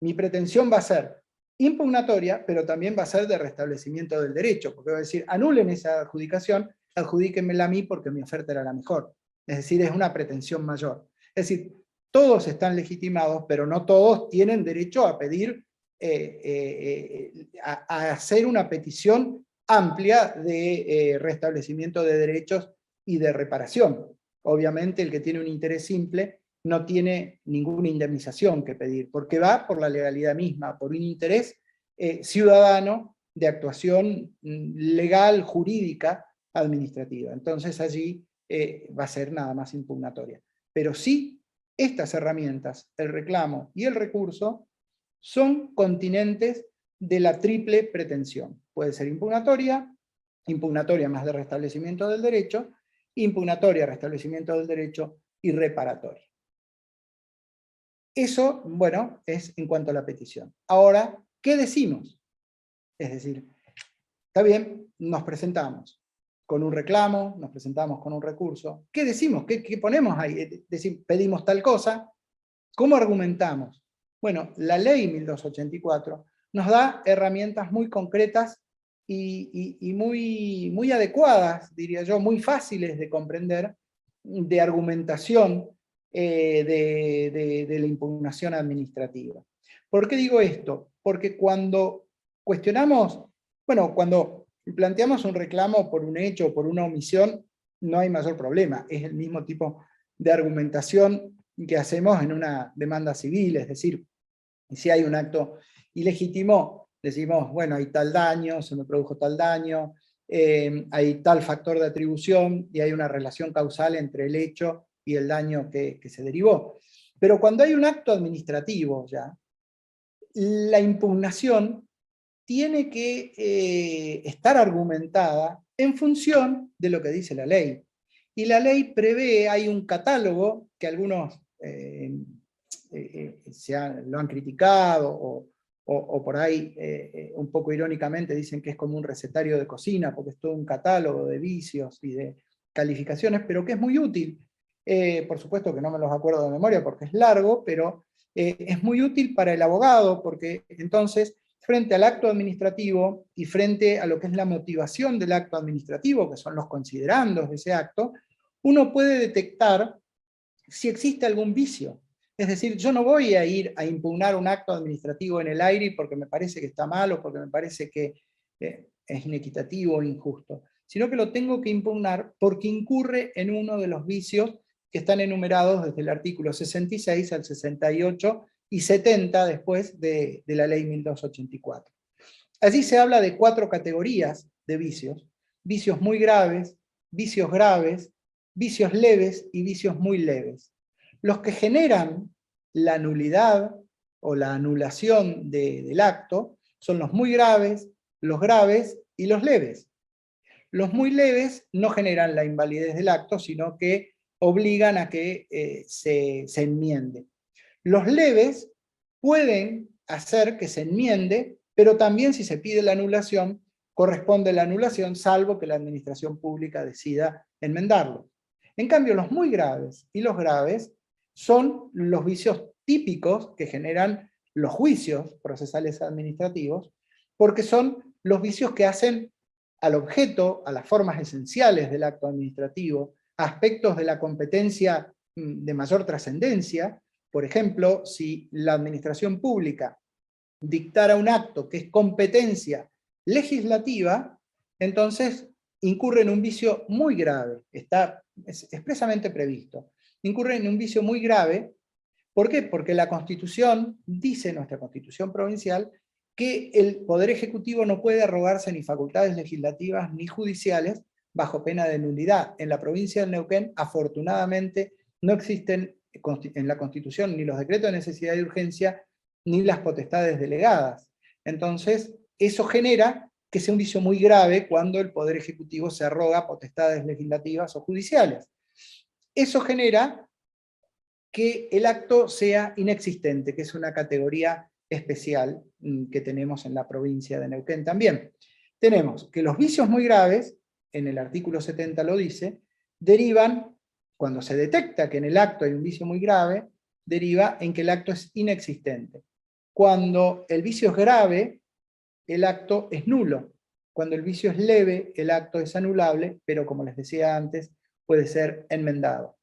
mi pretensión va a ser impugnatoria, pero también va a ser de restablecimiento del derecho, porque voy a decir, anulen esa adjudicación, adjudíquenmela a mí porque mi oferta era la mejor. Es decir, es una pretensión mayor. Es decir, todos están legitimados, pero no todos tienen derecho a pedir, a hacer una petición amplia de restablecimiento de derechos y de reparación. Obviamente el que tiene un interés simple no tiene ninguna indemnización que pedir, porque va por la legalidad misma, por un interés ciudadano de actuación legal, jurídica, administrativa. Entonces allí va a ser nada más impugnatoria. Pero sí, estas herramientas, el reclamo y el recurso, son continentes de la triple pretensión. Puede ser impugnatoria, impugnatoria más de restablecimiento del derecho, impugnatoria, restablecimiento del derecho y reparatoria. Eso, bueno, es en cuanto a la petición. Ahora, ¿qué decimos? Es decir, está bien, nos presentamos con un reclamo, nos presentamos con un recurso. ¿Qué decimos? ¿Qué ponemos ahí? Pedimos tal cosa. ¿Cómo argumentamos? Bueno, la ley 1284 nos da herramientas muy concretas y muy adecuadas, diría yo, muy fáciles de comprender, de argumentación de la impugnación administrativa. ¿Por qué digo esto? Porque cuando cuestionamos, bueno, cuando planteamos un reclamo por un hecho o por una omisión, no hay mayor problema, es el mismo tipo de argumentación que hacemos en una demanda civil, es decir, si hay un acto ilegítimo, decimos, bueno, hay tal daño, se me produjo tal daño, hay tal factor de atribución y hay una relación causal entre el hecho y el daño que se derivó. Pero cuando hay un acto administrativo ya, la impugnación tiene que estar argumentada en función de lo que dice la ley. Y la ley prevé, hay un catálogo que algunos lo han criticado o por ahí un poco irónicamente dicen que es como un recetario de cocina porque es todo un catálogo de vicios y de calificaciones, pero que es muy útil. Por supuesto que no me los acuerdo de memoria porque es largo, pero es muy útil para el abogado porque entonces frente al acto administrativo y frente a lo que es la motivación del acto administrativo, que son los considerandos de ese acto, uno puede detectar si existe algún vicio. Es decir, yo no voy a ir a impugnar un acto administrativo en el aire porque me parece que está mal o porque me parece que es inequitativo o injusto, sino que lo tengo que impugnar porque incurre en uno de los vicios que están enumerados desde el artículo 66 al 68 y 70 después de la ley 1284. Allí se habla de 4 categorías de vicios: vicios muy graves, vicios graves, vicios leves y vicios muy leves. Los que generan la nulidad o la anulación del acto son los muy graves, los graves y los leves. Los muy leves no generan la invalidez del acto, sino que obligan a que se enmiende. Los leves pueden hacer que se enmiende, pero también si se pide la anulación, corresponde la anulación, salvo que la administración pública decida enmendarlo. En cambio, los muy graves y los graves son los vicios típicos que generan los juicios procesales administrativos, porque son los vicios que hacen al objeto, a las formas esenciales del acto administrativo, aspectos de la competencia de mayor trascendencia. Por ejemplo, si la administración pública dictara un acto que es competencia legislativa, entonces incurre en un vicio muy grave, está expresamente previsto, incurre en un vicio muy grave. ¿Por qué? Porque la Constitución, dice nuestra Constitución provincial, que el Poder Ejecutivo no puede arrogarse ni facultades legislativas ni judiciales bajo pena de nulidad. En la provincia del Neuquén, afortunadamente, no existen en la Constitución ni los decretos de necesidad y urgencia, ni las potestades delegadas. Entonces, eso genera que sea un vicio muy grave cuando el Poder Ejecutivo se arroga potestades legislativas o judiciales. Eso genera que el acto sea inexistente, que es una categoría especial que tenemos en la provincia de Neuquén también. Tenemos que los vicios muy graves, en el artículo 70 lo dice, derivan, cuando se detecta que en el acto hay un vicio muy grave, deriva en que el acto es inexistente. Cuando el vicio es grave, el acto es nulo. Cuando el vicio es leve, el acto es anulable, pero como les decía antes, puede ser enmendado.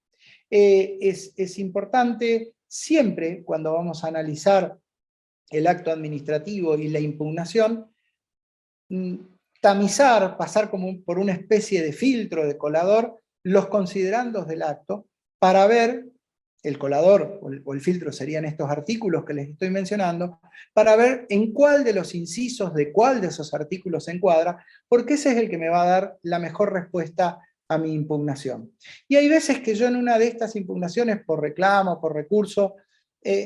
Es importante siempre, cuando vamos a analizar el acto administrativo y la impugnación, tamizar, pasar como por una especie de filtro, de colador, los considerandos del acto, para ver, el colador o el filtro serían estos artículos que les estoy mencionando, para ver en cuál de los incisos de cuál de esos artículos se encuadra, porque ese es el que me va a dar la mejor respuesta a mi impugnación. Y hay veces que yo en una de estas impugnaciones, por reclamo, por recurso,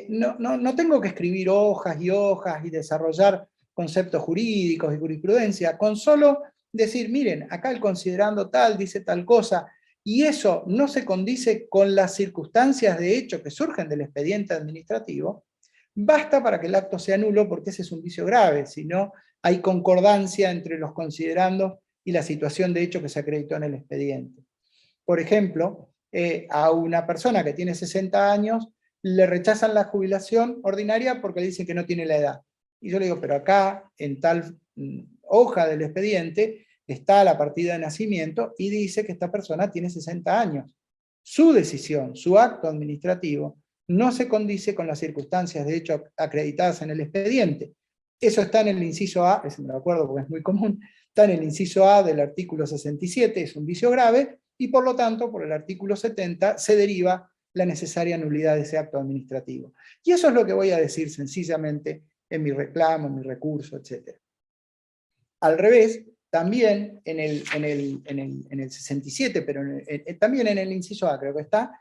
no tengo que escribir hojas y hojas y desarrollar conceptos jurídicos y jurisprudencia, con solo decir, miren, acá el considerando tal dice tal cosa, y eso no se condice con las circunstancias de hecho que surgen del expediente administrativo, basta para que el acto sea nulo, porque ese es un vicio grave, si no hay concordancia entre los considerandos y la situación de hecho que se acreditó en el expediente. Por ejemplo, a una persona que tiene 60 años, le rechazan la jubilación ordinaria porque le dicen que no tiene la edad. Y yo le digo, pero acá, en tal hoja del expediente, está la partida de nacimiento y dice que esta persona tiene 60 años. Su decisión, su acto administrativo, no se condice con las circunstancias de hecho acreditadas en el expediente. Eso está en el inciso A, ese me lo acuerdo porque es muy común, está en el inciso A del artículo 67, es un vicio grave, y por lo tanto, por el artículo 70, se deriva la necesaria nulidad de ese acto administrativo. Y eso es lo que voy a decir sencillamente en mi reclamo, en mi recurso, etc. Al revés, también en el 67, pero también en el inciso A creo que está,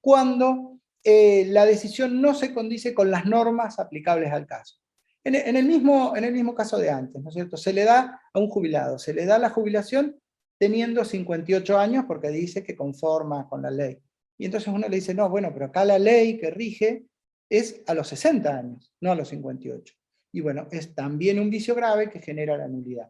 cuando la decisión no se condice con las normas aplicables al caso. En el mismo caso de antes, ¿no es cierto? Se le da a un jubilado, se le da la jubilación teniendo 58 años porque dice que conforma con la ley. Y entonces uno le dice, no, bueno, pero acá la ley que rige es a los 60 años, no a los 58. Y bueno, es también un vicio grave que genera la nulidad.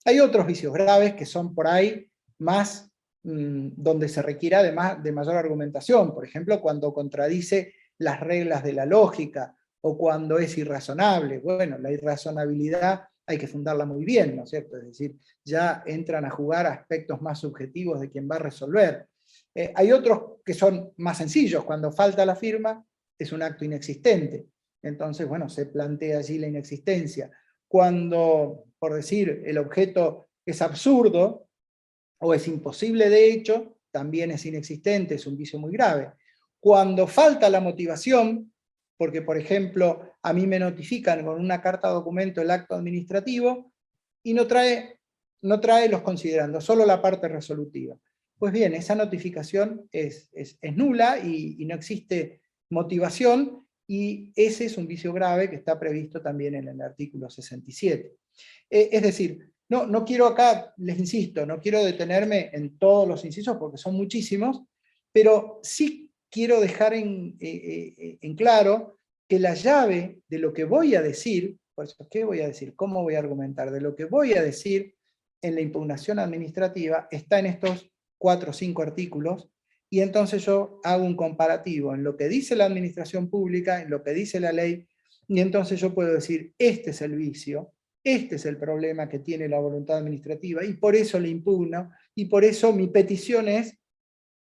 Hay otros vicios graves que son por ahí más donde se requiera de mayor argumentación. Por ejemplo, cuando contradice las reglas de la lógica o cuando es irrazonable. Bueno, la irrazonabilidad hay que fundarla muy bien, ¿no es cierto? Es decir, ya entran a jugar aspectos más subjetivos de quien va a resolver. Hay otros que son más sencillos. Cuando falta la firma, es un acto inexistente. Entonces, bueno, se plantea allí la inexistencia. Cuando, por decir, el objeto es absurdo o es imposible de hecho, también es inexistente, es un vicio muy grave. Cuando falta la motivación, porque por ejemplo, a mí me notifican con una carta documento el acto administrativo y no trae los considerandos, solo la parte resolutiva. Pues bien, esa notificación es nula y no existe motivación, y ese es un vicio grave que está previsto también en el artículo 67. Es decir, no quiero acá, les insisto, no quiero detenerme en todos los incisos porque son muchísimos, pero sí quiero dejar en claro que la llave de lo que voy a decir, por eso, ¿qué voy a decir? ¿Cómo voy a argumentar? De lo que voy a decir en la impugnación administrativa está en estos 4 o 5 artículos, y entonces yo hago un comparativo en lo que dice la administración pública, en lo que dice la ley, y entonces yo puedo decir, este es el vicio, Este es el problema que tiene la voluntad administrativa, y por eso le impugno, y por eso mi petición es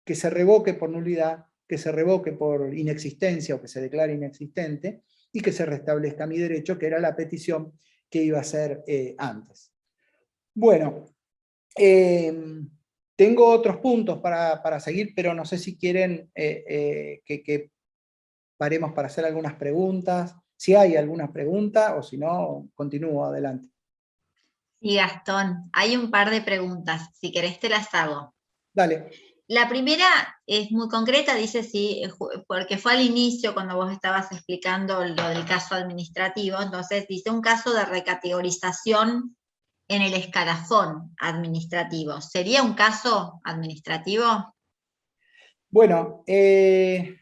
que se revoque por nulidad, que se revoque por inexistencia o que se declare inexistente, y que se restablezca mi derecho, que era la petición que iba a hacer antes. Bueno, tengo otros puntos para seguir, pero no sé si quieren que paremos para hacer algunas preguntas, si hay alguna pregunta, o si no, continúo adelante. Sí, Gastón, hay un par de preguntas, si querés te las hago. Dale. La primera es muy concreta, dice sí, porque fue al inicio cuando vos estabas explicando lo del caso administrativo, entonces dice un caso de recategorización en el escalafón administrativo. ¿Sería un caso administrativo? Bueno, en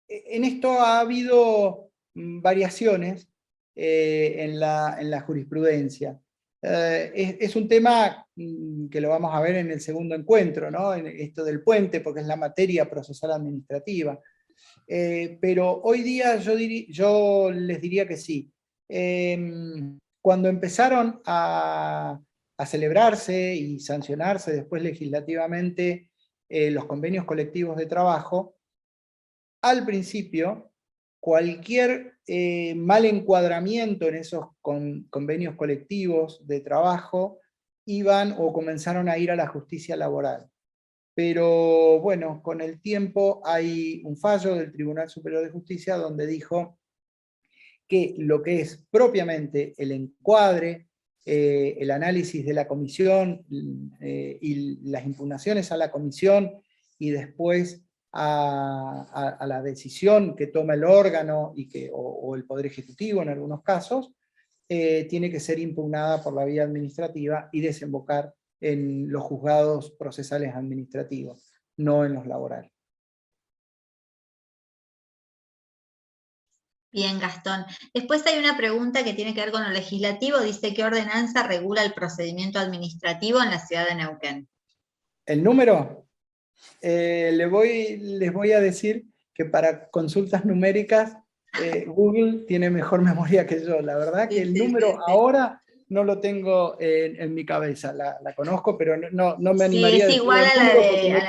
esto ha habido variaciones en la jurisprudencia. Es un tema que lo vamos a ver en el segundo encuentro, ¿no? En esto del puente, porque es la materia procesal administrativa. Pero hoy día yo les diría que sí. Cuando empezaron a celebrarse y sancionarse después legislativamente los convenios colectivos de trabajo, al principio, cualquier mal encuadramiento en esos convenios colectivos de trabajo iban o comenzaron a ir a la justicia laboral. Pero bueno, con el tiempo hay un fallo del Tribunal Superior de Justicia donde dijo que lo que es propiamente el encuadre, el análisis de la comisión y las impugnaciones a la comisión y después a la decisión que toma el órgano o el Poder Ejecutivo en algunos casos, tiene que ser impugnada por la vía administrativa y desembocar en los juzgados procesales administrativos, no en los laborales. Bien, Gastón. Después hay una pregunta que tiene que ver con lo legislativo. Dice, ¿qué ordenanza regula el procedimiento administrativo en la ciudad de Neuquén? ¿El número? Les voy a decir que para consultas numéricas Google tiene mejor memoria que yo. La verdad que el número ahora no lo tengo en mi cabeza. La conozco, pero no me animaría a decir. Sí, es igual a la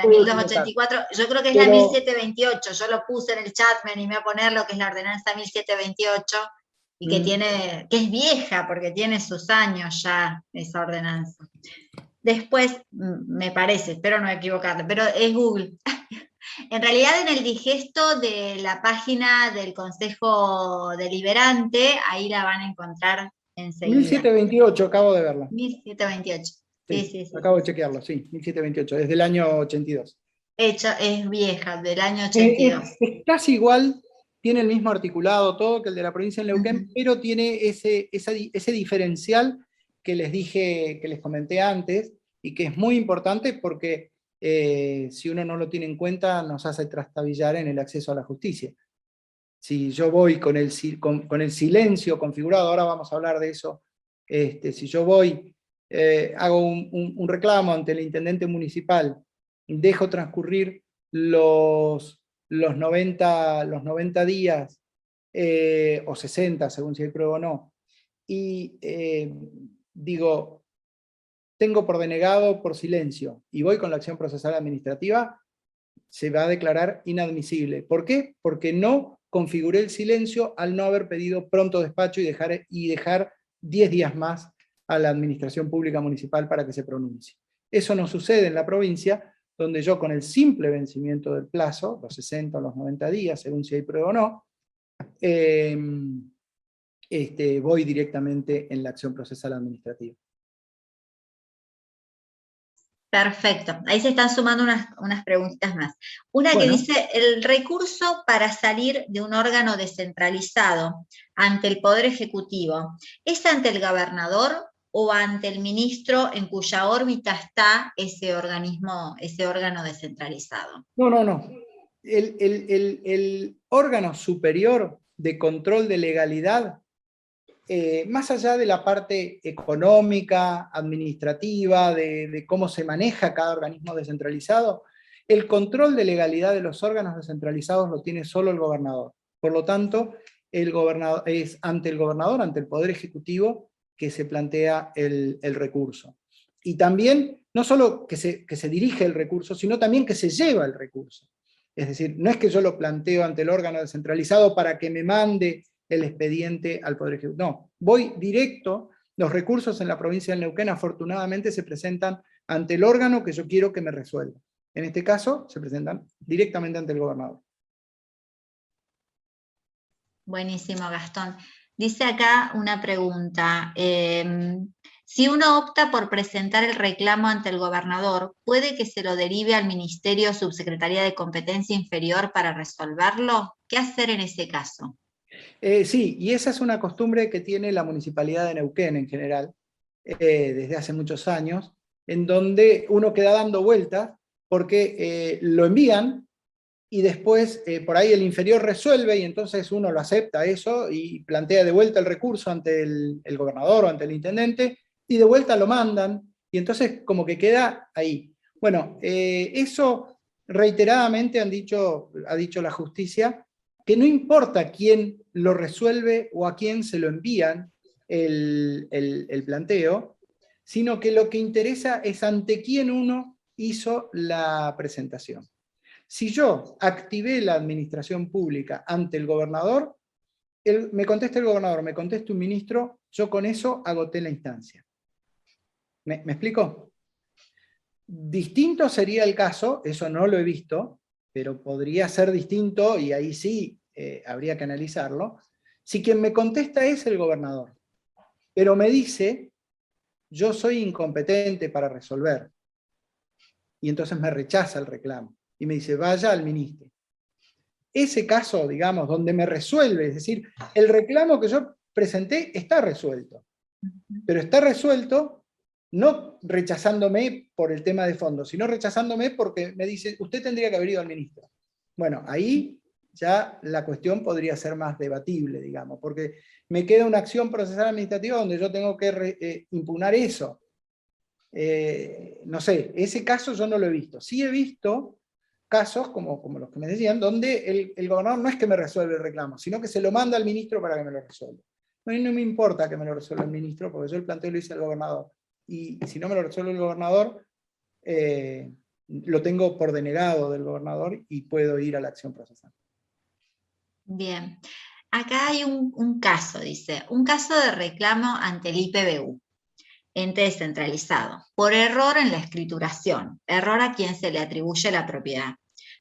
1284. Yo creo que es la 1728. Yo lo puse en el chat, me animé a poner lo que es la ordenanza 1728 y que es vieja porque tiene sus años ya esa ordenanza. Después, me parece, espero no equivocarme, pero es Google. En realidad en el digesto de la página del Consejo Deliberante, ahí la van a encontrar enseguida. 1728, acabo de verla. 1728. Sí. Acabo de chequearlo, sí, 1728, desde el año 82. Es vieja, del año 82. Es casi igual, tiene el mismo articulado todo que el de la provincia de Neuquén, pero tiene ese diferencial que les dije, que les comenté antes, y que es muy importante porque si uno no lo tiene en cuenta nos hace trastabillar en el acceso a la justicia. Si yo voy con el silencio configurado, ahora vamos a hablar de eso, si yo voy, hago un reclamo ante el intendente municipal, dejo transcurrir los 90 días, o 60, según si hay prueba o no, y digo, tengo por denegado por silencio, y voy con la acción procesal administrativa, se va a declarar inadmisible. ¿Por qué? Porque no configuré el silencio al no haber pedido pronto despacho y dejar 10 días más a la administración pública municipal para que se pronuncie. Eso no sucede en la provincia, donde yo con el simple vencimiento del plazo, los 60 o los 90 días, según si hay prueba o no, voy directamente en la acción procesal administrativa. Perfecto, ahí se están sumando unas preguntitas más. Una que dice, el recurso para salir de un órgano descentralizado ante el Poder Ejecutivo, ¿es ante el gobernador o ante el ministro en cuya órbita está ese órgano descentralizado? No. El órgano superior de control de legalidad, más allá de la parte económica, administrativa, de cómo se maneja cada organismo descentralizado, el control de legalidad de los órganos descentralizados lo tiene solo el gobernador. Por lo tanto, es ante el gobernador, ante el Poder Ejecutivo, que se plantea el recurso. Y también, no solo que se dirige el recurso, sino también que se lleva el recurso. Es decir, no es que yo lo planteo ante el órgano descentralizado para que me mande el expediente al Poder Ejecutivo. No, voy directo. Los recursos en la provincia del Neuquén afortunadamente se presentan ante el órgano que yo quiero que me resuelva. En este caso, se presentan directamente ante el gobernador. Buenísimo, Gastón. Dice acá una pregunta. Si uno opta por presentar el reclamo ante el gobernador, ¿puede que se lo derive al Ministerio o Subsecretaría de Competencia Inferior para resolverlo? ¿Qué hacer en ese caso? Sí, y esa es una costumbre que tiene la Municipalidad de Neuquén en general, desde hace muchos años, en donde uno queda dando vueltas porque lo envían y después por ahí el inferior resuelve y entonces uno lo acepta eso y plantea de vuelta el recurso ante el gobernador o ante el intendente y de vuelta lo mandan y entonces como que queda ahí. Bueno, eso reiteradamente ha dicho la justicia, que no importa quién lo resuelve o a quién se lo envían el planteo, sino que lo que interesa es ante quién uno hizo la presentación. Si yo activé la administración pública ante el gobernador, me contesta el gobernador, me contesta un ministro, yo con eso agoté la instancia. ¿Me explico? Distinto sería el caso, eso no lo he visto, pero podría ser distinto, y ahí sí habría que analizarlo, si quien me contesta es el gobernador, pero me dice, yo soy incompetente para resolver, y entonces me rechaza el reclamo, y me dice, vaya al ministro. Ese caso, digamos, donde me resuelve, es decir, el reclamo que yo presenté está resuelto, pero está resuelto no rechazándome por el tema de fondo, sino rechazándome porque me dice, usted tendría que haber ido al ministro. Bueno, ahí ya la cuestión podría ser más debatible, digamos, porque me queda una acción procesal administrativa donde yo tengo que impugnar eso. No sé, ese caso yo no lo he visto. Sí he visto casos, como los que me decían, donde el gobernador no es que me resuelve el reclamo, sino que se lo manda al ministro para que me lo resuelva. A mí no me importa que me lo resuelva el ministro, porque yo el planteo lo hice al gobernador. Y si no me lo resuelve el gobernador, lo tengo por denegado del gobernador y puedo ir a la acción procesal. Bien. Acá hay un caso, dice, un caso de reclamo ante el IPBU, ente descentralizado, por error en la escrituración, error a quien se le atribuye la propiedad.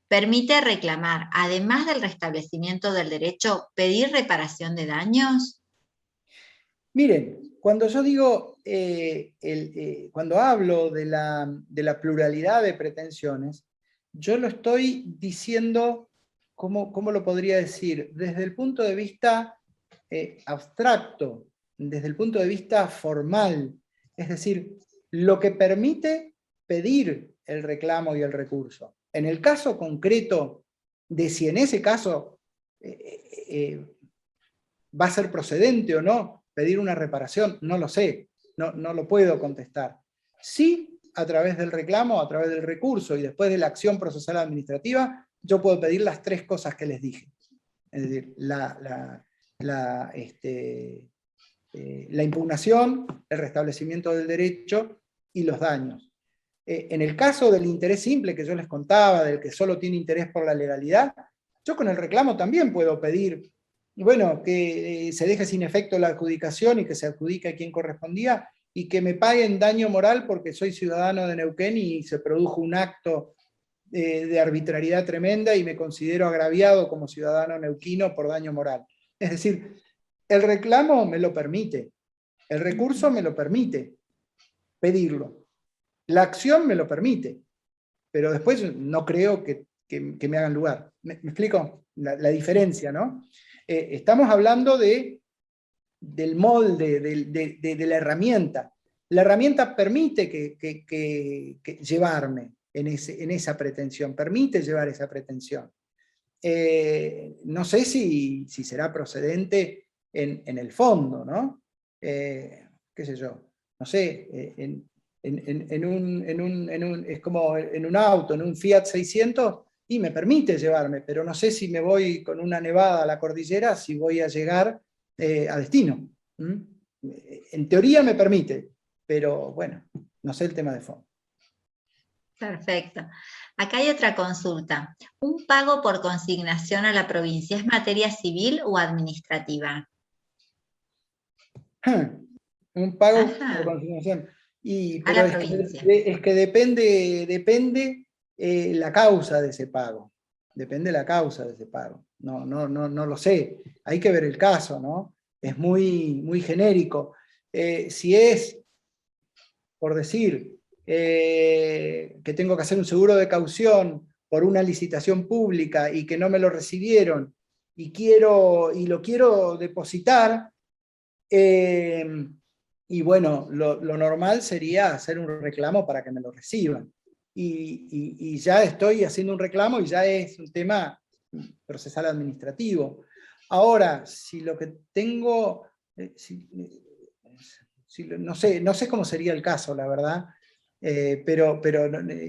¿Permite reclamar, además del restablecimiento del derecho, pedir reparación de daños? Miren, cuando yo digo, cuando hablo de la pluralidad de pretensiones, yo lo estoy diciendo, ¿cómo lo podría decir? Desde el punto de vista abstracto, desde el punto de vista formal, es decir, lo que permite pedir el reclamo y el recurso. En el caso concreto de si en ese caso va a ser procedente o no pedir una reparación, no lo sé, no lo puedo contestar. Sí, a través del reclamo, a través del recurso y después de la acción procesal administrativa, yo puedo pedir las tres cosas que les dije. Es decir, la impugnación, el restablecimiento del derecho y los daños. En el caso del interés simple que yo les contaba, del que solo tiene interés por la legalidad, yo con el reclamo también puedo pedir, bueno, que se deje sin efecto la adjudicación y que se adjudique a quien correspondía y que me paguen daño moral porque soy ciudadano de Neuquén y se produjo un acto de arbitrariedad tremenda y me considero agraviado como ciudadano neuquino por daño moral. Es decir, el reclamo me lo permite, el recurso me lo permite pedirlo, la acción me lo permite, pero después no creo que me hagan lugar. ¿Me explico? La diferencia, ¿no? Estamos hablando del molde, de la herramienta. La herramienta permite que llevarme en esa pretensión, permite llevar esa pretensión. No sé si será procedente en el fondo, ¿no? Qué sé yo, no sé, es como en un auto, en un Fiat 600, y me permite llevarme, pero no sé si me voy con una nevada a la cordillera, si voy a llegar a destino. en teoría me permite, pero bueno, no sé el tema de fondo. Perfecto. Acá hay otra consulta. ¿Un pago por consignación a la provincia es materia civil o administrativa? Un pago por Ajá, consignación. a Pero la es provincia. que depende la causa de ese pago. Depende la causa de ese pago. No lo sé. Hay que ver el caso, ¿no? Es muy genérico. Si es, por decir, que tengo que hacer un seguro de caución por una licitación pública y que no me lo recibieron y lo quiero depositar, y bueno, lo normal sería hacer un reclamo para que me lo reciban. Y ya estoy haciendo un reclamo y ya es un tema procesal administrativo. Ahora, si lo que tengo, no sé cómo sería el caso, la verdad, pero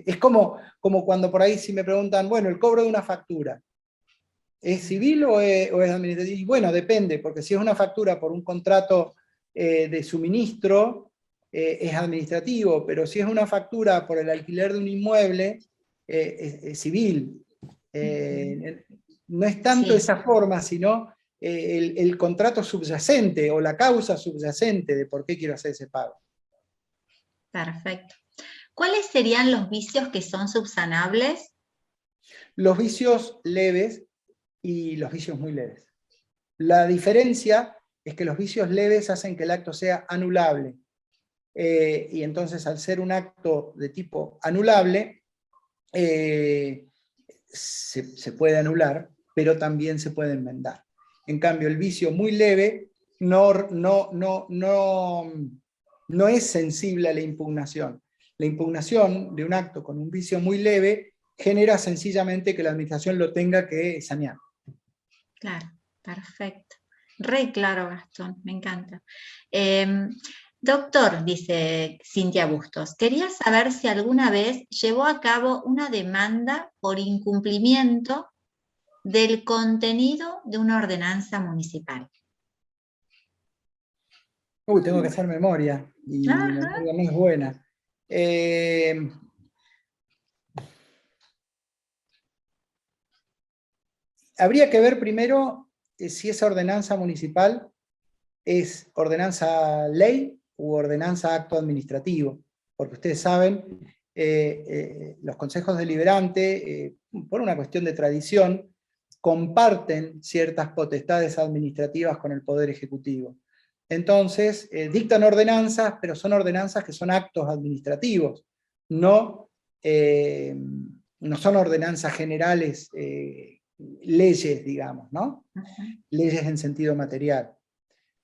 es como cuando por ahí si me preguntan, bueno, el cobro de una factura, ¿es civil o es administrativo? Y bueno, depende, porque si es una factura por un contrato de suministro, es administrativo, pero si es una factura por el alquiler de un inmueble, es civil. No es tanto Sí, esa forma, sino el contrato subyacente o la causa subyacente de por qué quiero hacer ese pago. perfecto. ¿Cuáles serían los vicios que son subsanables? Los vicios leves y los vicios muy leves. La diferencia es que los vicios leves hacen que el acto sea anulable. Y entonces, al ser un acto de tipo anulable, se puede anular, pero también se puede enmendar. En cambio, el vicio muy leve no es sensible a la impugnación. La impugnación de un acto con un vicio muy leve genera sencillamente que la administración lo tenga que sanear. Claro, perfecto. Re claro, Gastón, me encanta. Doctor, dice Cintia Bustos, quería saber si alguna vez llevó a cabo una demanda por incumplimiento del contenido de una ordenanza municipal. Tengo que hacer memoria, y mi Ajá. memoria no es buena. Habría que ver primero si esa ordenanza municipal es ordenanza ley u ordenanza acto administrativo, porque ustedes saben, los consejos deliberantes, por una cuestión de tradición, comparten ciertas potestades administrativas con el Poder Ejecutivo. Entonces, dictan ordenanzas, pero son ordenanzas que son actos administrativos, no son ordenanzas generales, leyes, digamos, ¿no? Ajá. Leyes en sentido material.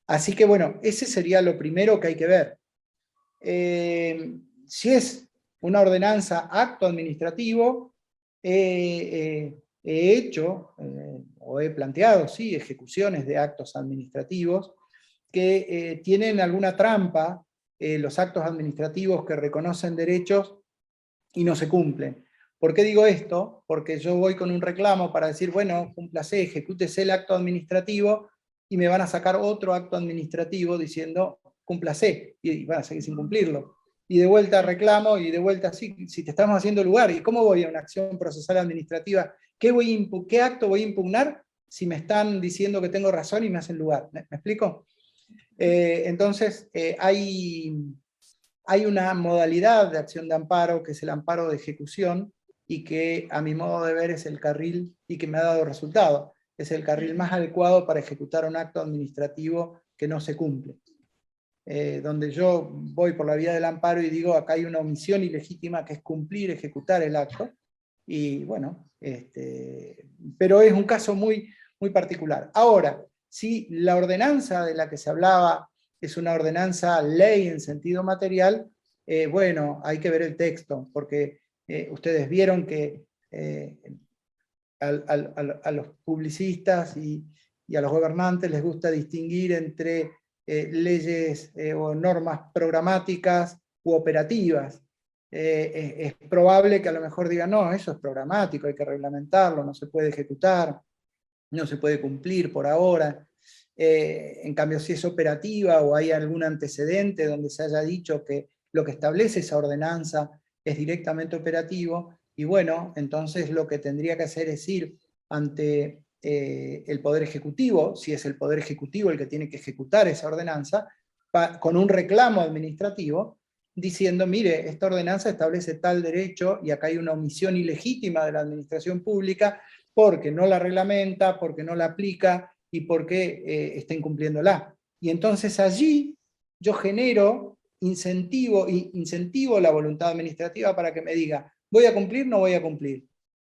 Así que bueno, ese sería lo primero que hay que ver. Si es una ordenanza acto administrativo, he hecho o he planteado, sí, ejecuciones de actos administrativos que tienen alguna trampa, los actos administrativos que reconocen derechos y no se cumplen. ¿Por qué digo esto? Porque yo voy con un reclamo para decir, bueno, cúmplase, ejecútese el acto administrativo, y me van a sacar otro acto administrativo diciendo, cúmplase, y van a seguir sin cumplirlo. Y de vuelta reclamo, y de vuelta, sí, si te estamos haciendo lugar, ¿y cómo voy a una acción procesal administrativa? ¿Qué acto voy a impugnar si me están diciendo que tengo razón y me hacen lugar? ¿Me explico? Entonces, hay una modalidad de acción de amparo, que es el amparo de ejecución, y que a mi modo de ver es el carril, y que me ha dado resultado, es el carril más adecuado para ejecutar un acto administrativo que no se cumple. Donde yo voy por la vía del amparo y digo, acá hay una omisión ilegítima que es cumplir, ejecutar el acto, y bueno, pero es un caso muy particular. Ahora, si la ordenanza de la que se hablaba es una ordenanza ley en sentido material, bueno, hay que ver el texto, porque ustedes vieron que a los publicistas y a los gobernantes les gusta distinguir entre leyes o normas programáticas u operativas. Es probable que a lo mejor digan, no, eso es programático, hay que reglamentarlo, no se puede ejecutar, no se puede cumplir por ahora. En cambio, si es operativa o hay algún antecedente donde se haya dicho que lo que establece esa ordenanza es directamente operativo, y bueno, entonces lo que tendría que hacer es ir ante el Poder Ejecutivo, si es el Poder Ejecutivo el que tiene que ejecutar esa ordenanza, con un reclamo administrativo, diciendo, mire, esta ordenanza establece tal derecho y acá hay una omisión ilegítima de la administración pública porque no la reglamenta, porque no la aplica y porque está incumpliéndola. Y entonces allí yo genero incentivo la voluntad administrativa para que me diga, ¿voy a cumplir? No voy a cumplir.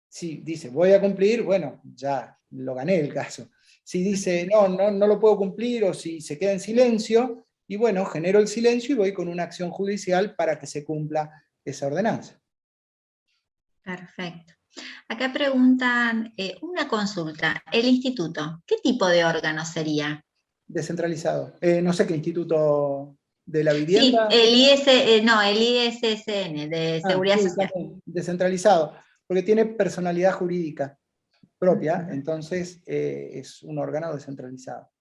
Si dice, voy a cumplir, bueno, ya lo gané el caso. Si dice, no lo puedo cumplir, o si se queda en silencio, y bueno, genero el silencio y voy con una acción judicial para que se cumpla esa ordenanza. Perfecto. Acá preguntan, una consulta, el instituto, ¿qué tipo de órgano sería? Descentralizado. No sé qué instituto de la Sí, vivienda. el el ISSN, de Seguridad Sí, Social. también, descentralizado, porque tiene personalidad jurídica propia, entonces es un órgano descentralizado.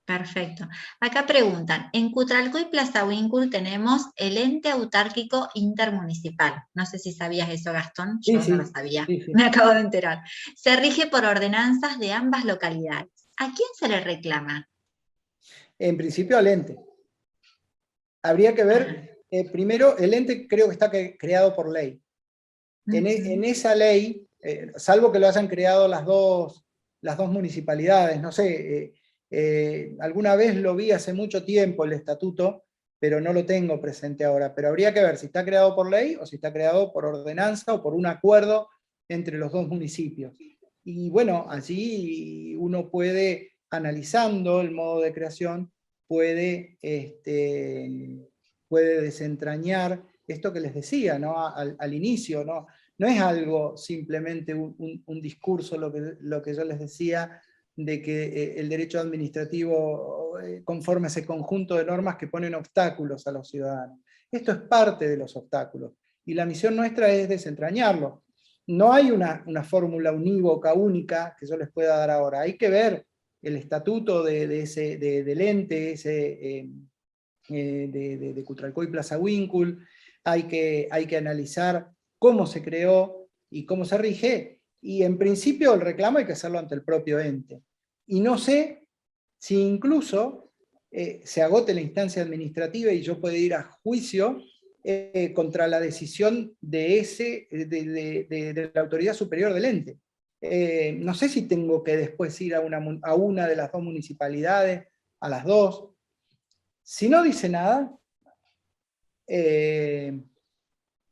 Perfecto. Acá preguntan, en Cutralcó y Plaza Winkle tenemos el ente autárquico intermunicipal. No sé si sabías eso, Gastón, Sí, yo no lo sí, sabía, sí, sí. me acabo de enterar. Se rige por ordenanzas de ambas localidades. ¿A quién se le reclama? En principio al ente. Habría que ver, primero, el ente creo que está creado por ley. En esa ley, salvo que lo hayan creado las dos municipalidades, no sé, alguna vez lo vi hace mucho tiempo el estatuto, pero no lo tengo presente ahora, pero habría que ver si está creado por ley o si está creado por ordenanza o por un acuerdo entre los dos municipios. Y bueno, allí uno puede, analizando el modo de creación, puede desentrañar esto que les decía, ¿no? Al inicio, ¿no? No es algo simplemente un discurso lo que yo les decía, de que el derecho administrativo conforma ese conjunto de normas que ponen obstáculos a los ciudadanos. Esto es parte de los obstáculos, y la misión nuestra es desentrañarlo. No hay una fórmula unívoca, única, que yo les pueda dar ahora. Hay que ver el estatuto del ente, ese... de Cutralcó y Plaza Winkle, hay que analizar cómo se creó y cómo se rige, y en principio el reclamo hay que hacerlo ante el propio ente. Y no sé si incluso se agote la instancia administrativa y yo pueda ir a juicio contra la decisión de la autoridad superior del ente. No sé si tengo que después ir a una de las dos municipalidades, a las dos. Si no dice nada,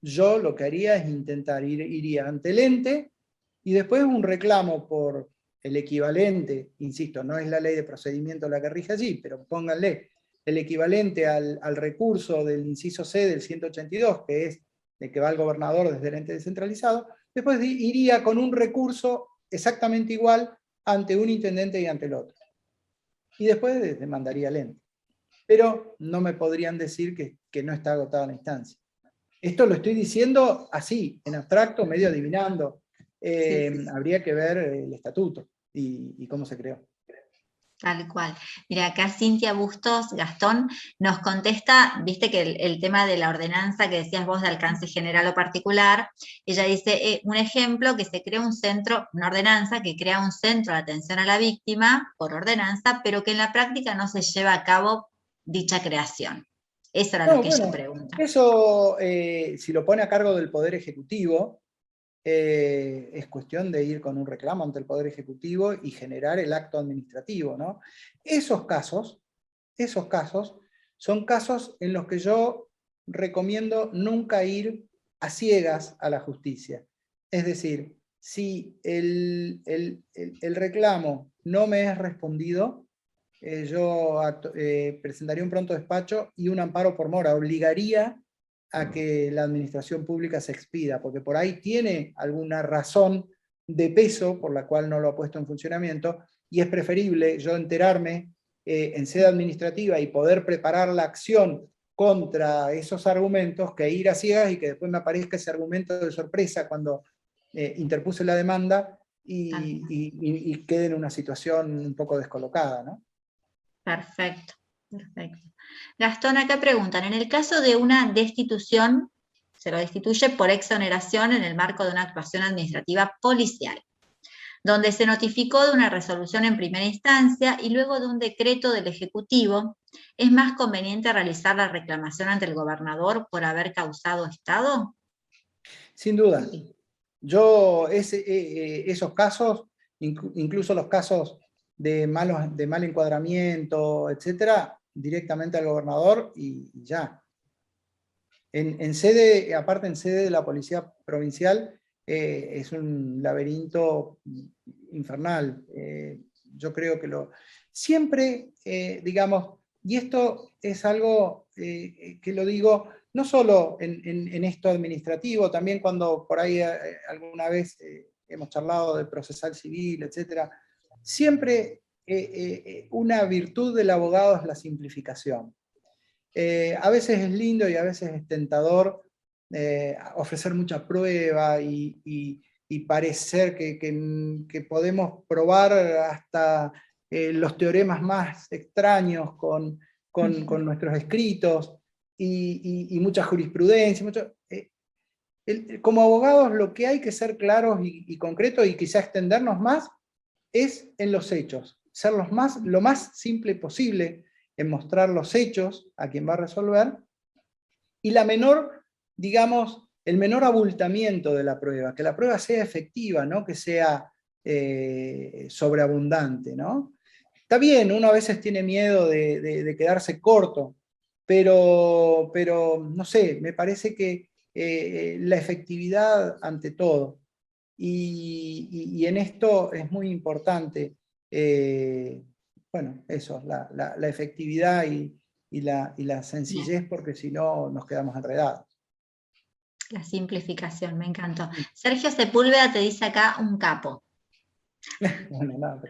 yo lo que haría es intentar iría ante el ente, y después un reclamo por el equivalente, insisto, no es la ley de procedimiento la que rige allí, pero pónganle el equivalente al recurso del inciso C del 182, que es el que va al gobernador desde el ente descentralizado. Después iría con un recurso exactamente igual ante un intendente y ante el otro. Y después demandaría al ente. Pero no me podrían decir que no está agotada la instancia. Esto lo estoy diciendo así, en abstracto, medio adivinando. Habría que ver el estatuto y cómo se creó. Tal cual. Mira, acá Cintia Bustos, Gastón, nos contesta, viste que el tema de la ordenanza que decías vos de alcance general o particular, ella dice, un ejemplo, que se crea un centro, una ordenanza que crea un centro de atención a la víctima por ordenanza, pero que en la práctica no se lleva a cabo dicha creación. Eso era lo que ella pregunta. Eso, si lo pone a cargo del Poder Ejecutivo, es cuestión de ir con un reclamo ante el Poder Ejecutivo y generar el acto administrativo, ¿no? Esos casos son casos en los que yo recomiendo nunca ir a ciegas a la justicia. Es decir, si el reclamo no me es respondido, yo presentaría un pronto despacho y un amparo por mora, obligaría a que la administración pública se expida, porque por ahí tiene alguna razón de peso por la cual no lo ha puesto en funcionamiento, y es preferible yo enterarme en sede administrativa y poder preparar la acción contra esos argumentos, que ir a ciegas y que después me aparezca ese argumento de sorpresa cuando interpuse la demanda y quede en una situación un poco descolocada, ¿no? Perfecto, perfecto. Gastón, acá preguntan, en el caso de una destitución, se lo destituye por exoneración en el marco de una actuación administrativa policial, donde se notificó de una resolución en primera instancia y luego de un decreto del Ejecutivo, ¿es más conveniente realizar la reclamación ante el gobernador por haber causado estado? Sin duda. Yo esos casos, incluso los casos de mal encuadramiento, etcétera, directamente al gobernador y ya. Aparte en sede de la Policía Provincial, es un laberinto infernal. Yo creo que siempre, digamos, y esto es algo que lo digo no solo en esto administrativo, también cuando por ahí alguna vez hemos charlado de procesal civil, etcétera, siempre una virtud del abogado es la simplificación. A veces es lindo y a veces es tentador ofrecer mucha prueba y parecer que podemos probar hasta los teoremas más extraños con nuestros escritos y mucha jurisprudencia. Como abogados lo que hay que ser claros y concretos y quizá extendernos más es en los hechos, ser lo más simple posible en mostrar los hechos a quien va a resolver, y digamos, el menor abultamiento de la prueba, que la prueba sea efectiva, no que sea sobreabundante, ¿no? Está bien, uno a veces tiene miedo de quedarse corto, pero no sé, me parece que la efectividad ante todo, y en esto es muy importante, bueno, eso, la efectividad y la sencillez, porque si no nos quedamos enredados. La simplificación, me encantó. Sergio Sepúlveda te dice acá un capo. Bueno, no,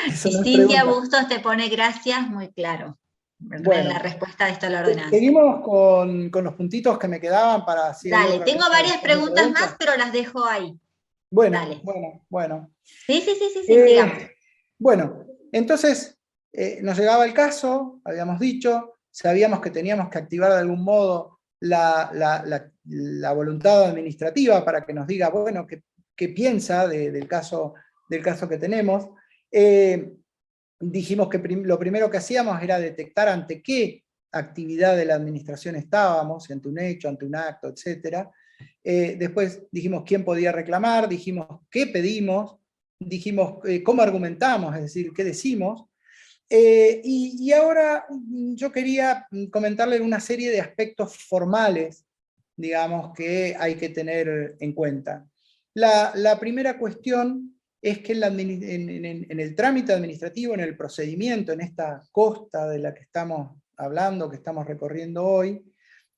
y Cintia Bustos te pone gracias, muy claro. Bueno, la respuesta de esto a la ordenanza. Seguimos con los puntitos que me quedaban para... Dale, tengo varias preguntas más, pero las dejo ahí. Bueno, dale. Bueno. Sí, sigamos. Bueno, entonces nos llegaba el caso, habíamos dicho, sabíamos que teníamos que activar de algún modo la voluntad administrativa para que nos diga, bueno, qué piensa del caso que tenemos. Dijimos que lo primero que hacíamos era detectar ante qué actividad de la administración estábamos, ante un hecho, ante un acto, etc. Después dijimos quién podía reclamar, dijimos qué pedimos, dijimos cómo argumentamos, es decir, qué decimos. Y ahora yo quería comentarle una serie de aspectos formales, digamos, que hay que tener en cuenta. La primera cuestión es que en el trámite administrativo, en el procedimiento, en esta costa de la que estamos hablando, que estamos recorriendo hoy,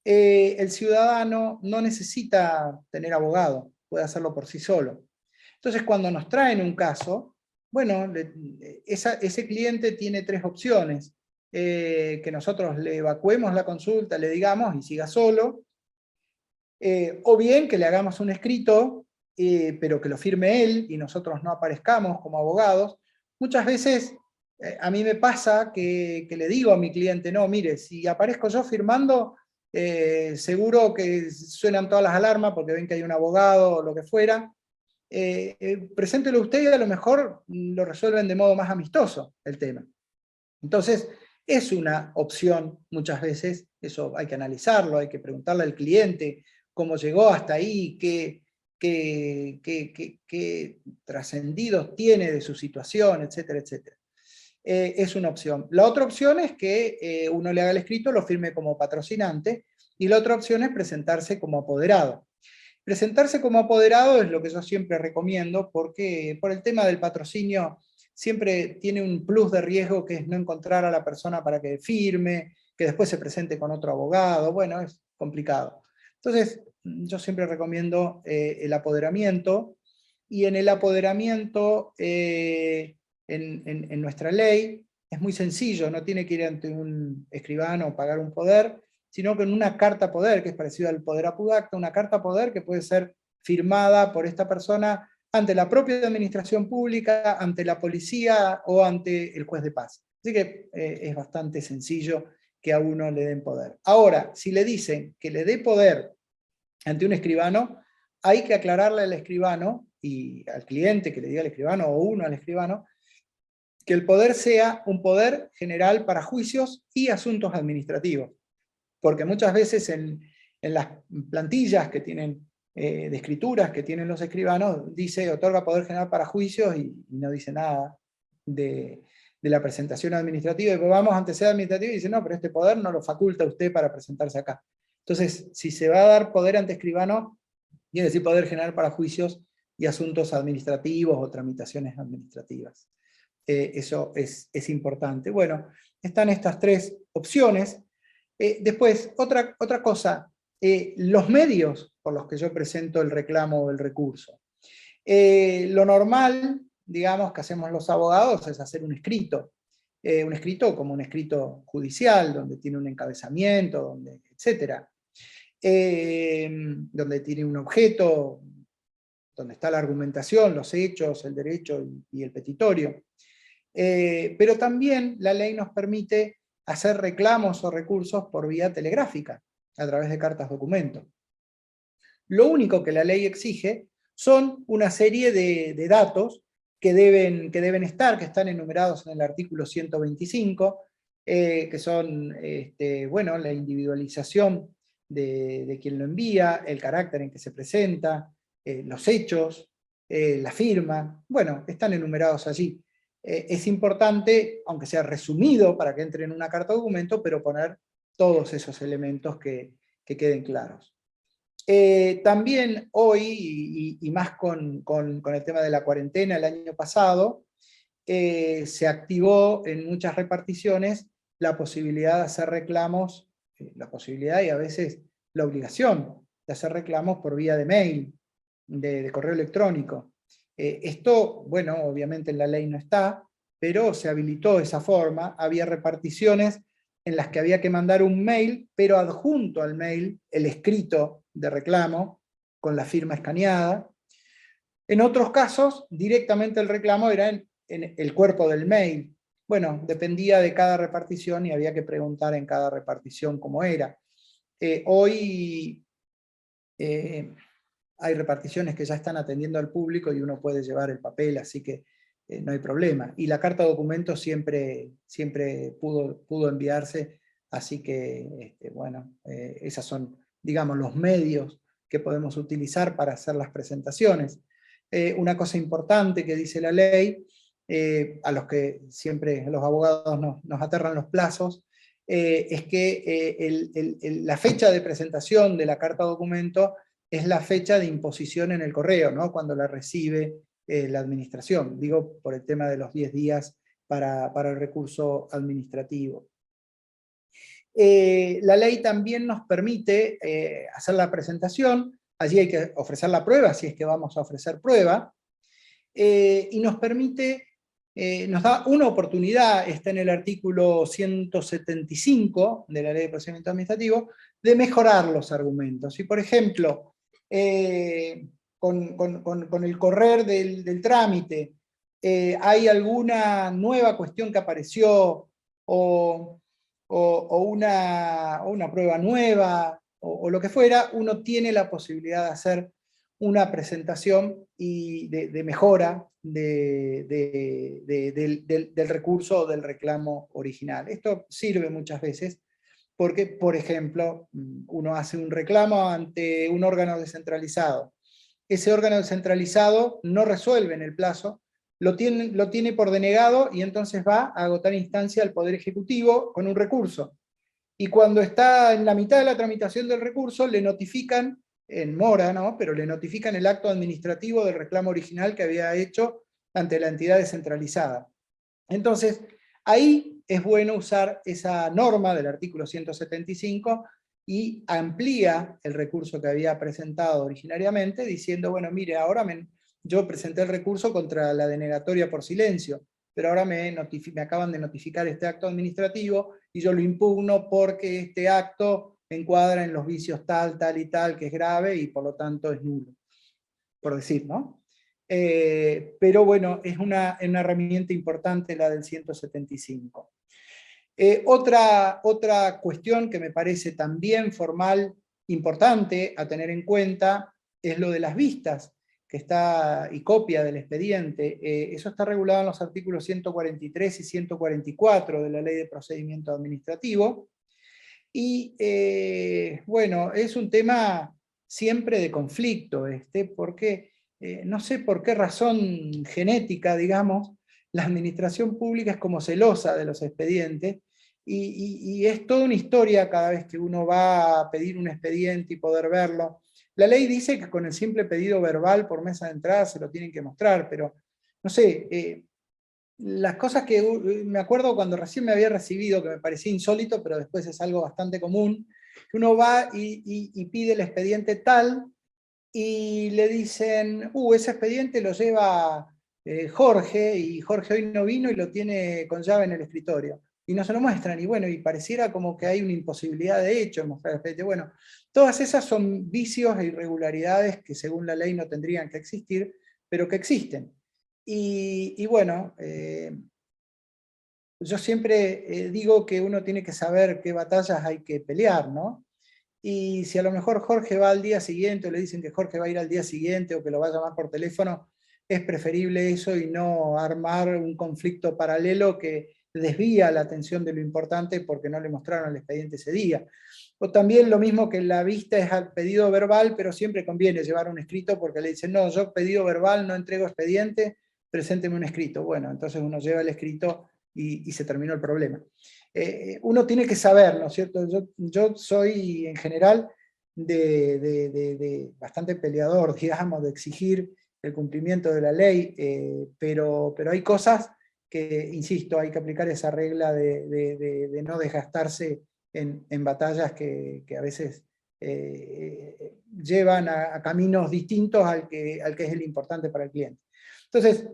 el ciudadano no necesita tener abogado, puede hacerlo por sí solo. Entonces, cuando nos traen un caso, bueno, ese cliente tiene tres opciones: que nosotros le evacuemos la consulta, le digamos y siga solo, o bien que le hagamos un escrito, pero que lo firme él y nosotros no aparezcamos como abogados. Muchas veces a mí me pasa que le digo a mi cliente, no, mire, si aparezco yo firmando, seguro que suenan todas las alarmas porque ven que hay un abogado o lo que fuera. Preséntelo usted y a lo mejor lo resuelven de modo más amistoso el tema. Entonces, es una opción muchas veces, eso hay que analizarlo, hay que preguntarle al cliente cómo llegó hasta ahí, qué trascendidos tiene de su situación, etcétera, etcétera. Es una opción. La otra opción es que uno le haga el escrito, lo firme como patrocinante, y la otra opción es presentarse como apoderado. Presentarse como apoderado es lo que yo siempre recomiendo, porque por el tema del patrocinio siempre tiene un plus de riesgo, que es no encontrar a la persona para que firme, que después se presente con otro abogado, bueno, es complicado. Entonces, yo siempre recomiendo el apoderamiento, y en el apoderamiento, en nuestra ley, es muy sencillo, no tiene que ir ante un escribano o pagar un poder, sino que en una carta poder, que es parecido al poder apudacta, una carta poder que puede ser firmada por esta persona ante la propia administración pública, ante la policía o ante el juez de paz. Así que es bastante sencillo que a uno le den poder. Ahora, si le dicen que le dé poder ante un escribano, hay que aclararle al escribano y al cliente que le diga al escribano o uno al escribano, que el poder sea un poder general para juicios y asuntos administrativos. Porque muchas veces en las plantillas que tienen, de escrituras que tienen los escribanos, dice otorga poder general para juicios y no dice nada de la presentación administrativa. Y pues vamos ante sede administrativa y dice, no, pero este poder no lo faculta usted para presentarse acá. Entonces, si se va a dar poder ante escribano, quiere decir poder general para juicios y asuntos administrativos o tramitaciones administrativas. Eso es importante. Bueno, están estas tres opciones. Después, otra cosa, los medios por los que yo presento el reclamo o el recurso. Lo normal, digamos, que hacemos los abogados es hacer un escrito como un escrito judicial, donde tiene un encabezamiento, etcétera. Donde tiene un objeto, donde está la argumentación, los hechos, el derecho y el petitorio. Pero también la ley nos permite hacer reclamos o recursos por vía telegráfica, a través de cartas documento. Lo único que la ley exige son una serie de datos que deben estar, que están enumerados en el artículo 125, que son bueno, la individualización de quien lo envía, el carácter en que se presenta, los hechos, la firma, bueno, están enumerados allí. Es importante, aunque sea resumido para que entre en una carta documento, pero poner todos esos elementos que queden claros. También hoy, y más con el tema de la cuarentena el año pasado, se activó en muchas reparticiones la posibilidad de hacer reclamos, la posibilidad y a veces la obligación de hacer reclamos por vía de mail, de correo electrónico. Esto, bueno, obviamente en la ley no está, pero se habilitó esa forma. Había reparticiones en las que había que mandar un mail, pero adjunto al mail el escrito de reclamo con la firma escaneada. En otros casos, directamente el reclamo era en el cuerpo del mail. Bueno, dependía de cada repartición y había que preguntar en cada repartición cómo era. Hoy hay reparticiones que ya están atendiendo al público y uno puede llevar el papel, así que no hay problema. Y la carta documento siempre pudo enviarse, así que, bueno, esas son, digamos, los medios que podemos utilizar para hacer las presentaciones. Una cosa importante que dice la ley, a los que siempre los abogados nos aterran los plazos, es que la fecha de presentación de la carta documento es la fecha de imposición en el correo, ¿no? Cuando la recibe la administración, digo por el tema de los 10 días para el recurso administrativo. La ley también nos permite hacer la presentación, allí hay que ofrecer la prueba, si es que vamos a ofrecer prueba, y nos permite, nos da una oportunidad, está en el artículo 175 de la Ley de Procedimiento Administrativo, de mejorar los argumentos. Si por ejemplo, con el correr del trámite, hay alguna nueva cuestión que apareció, o una prueba nueva, o lo que fuera, uno tiene la posibilidad de hacer una presentación y de mejora del recurso o del reclamo original. Esto sirve muchas veces porque, por ejemplo, uno hace un reclamo ante un órgano descentralizado. Ese órgano descentralizado no resuelve en el plazo, lo tiene por denegado y entonces va a agotar instancia al Poder Ejecutivo con un recurso. Y cuando está en la mitad de la tramitación del recurso, le notifican, en mora, ¿no? Pero le notifican el acto administrativo del reclamo original que había hecho ante la entidad descentralizada. Entonces, ahí es bueno usar esa norma del artículo 175 y amplía el recurso que había presentado originariamente, diciendo, bueno, mire, ahora yo presenté el recurso contra la denegatoria por silencio, pero ahora me acaban de notificar este acto administrativo y yo lo impugno porque este acto encuadra en los vicios tal y tal, que es grave y por lo tanto es nulo, por decir, ¿no? pero bueno, es una herramienta importante la del 175. Otra cuestión que me parece también formal, importante a tener en cuenta, es lo de las vistas, que está y copia del expediente. Eso está regulado en los artículos 143 y 144 de la Ley de Procedimiento Administrativo. Y bueno, es un tema siempre de conflicto, porque no sé por qué razón genética, digamos, la administración pública es como celosa de los expedientes, y es toda una historia cada vez que uno va a pedir un expediente y poder verlo. La ley dice que con el simple pedido verbal por mesa de entrada se lo tienen que mostrar, pero no sé, las cosas que me acuerdo cuando recién me había recibido, que me parecía insólito, pero después es algo bastante común, que uno va y pide el expediente tal, y le dicen, ese expediente lo lleva Jorge, y Jorge hoy no vino y lo tiene con llave en el escritorio. Y no se lo muestran, y bueno, y pareciera como que hay una imposibilidad de hecho en mostrar el expediente. Bueno, todas esas son vicios e irregularidades que según la ley no tendrían que existir, pero que existen. Y bueno, yo siempre digo que uno tiene que saber qué batallas hay que pelear, ¿no? Y si a lo mejor Jorge va al día siguiente, o le dicen que Jorge va a ir al día siguiente, o que lo va a llamar por teléfono, es preferible eso y no armar un conflicto paralelo que desvía la atención de lo importante porque no le mostraron el expediente ese día. O también lo mismo que la vista es al pedido verbal, pero siempre conviene llevar un escrito porque le dicen, no, yo pedido verbal, no entrego expediente, presénteme un escrito. Bueno, entonces uno lleva el escrito y se terminó el problema. Uno tiene que saber, ¿no es cierto? Yo soy en general de bastante peleador, digamos, de exigir el cumplimiento de la ley, pero hay cosas que, insisto, hay que aplicar esa regla de no desgastarse en batallas que a veces llevan a caminos distintos al que es el importante para el cliente. Entonces,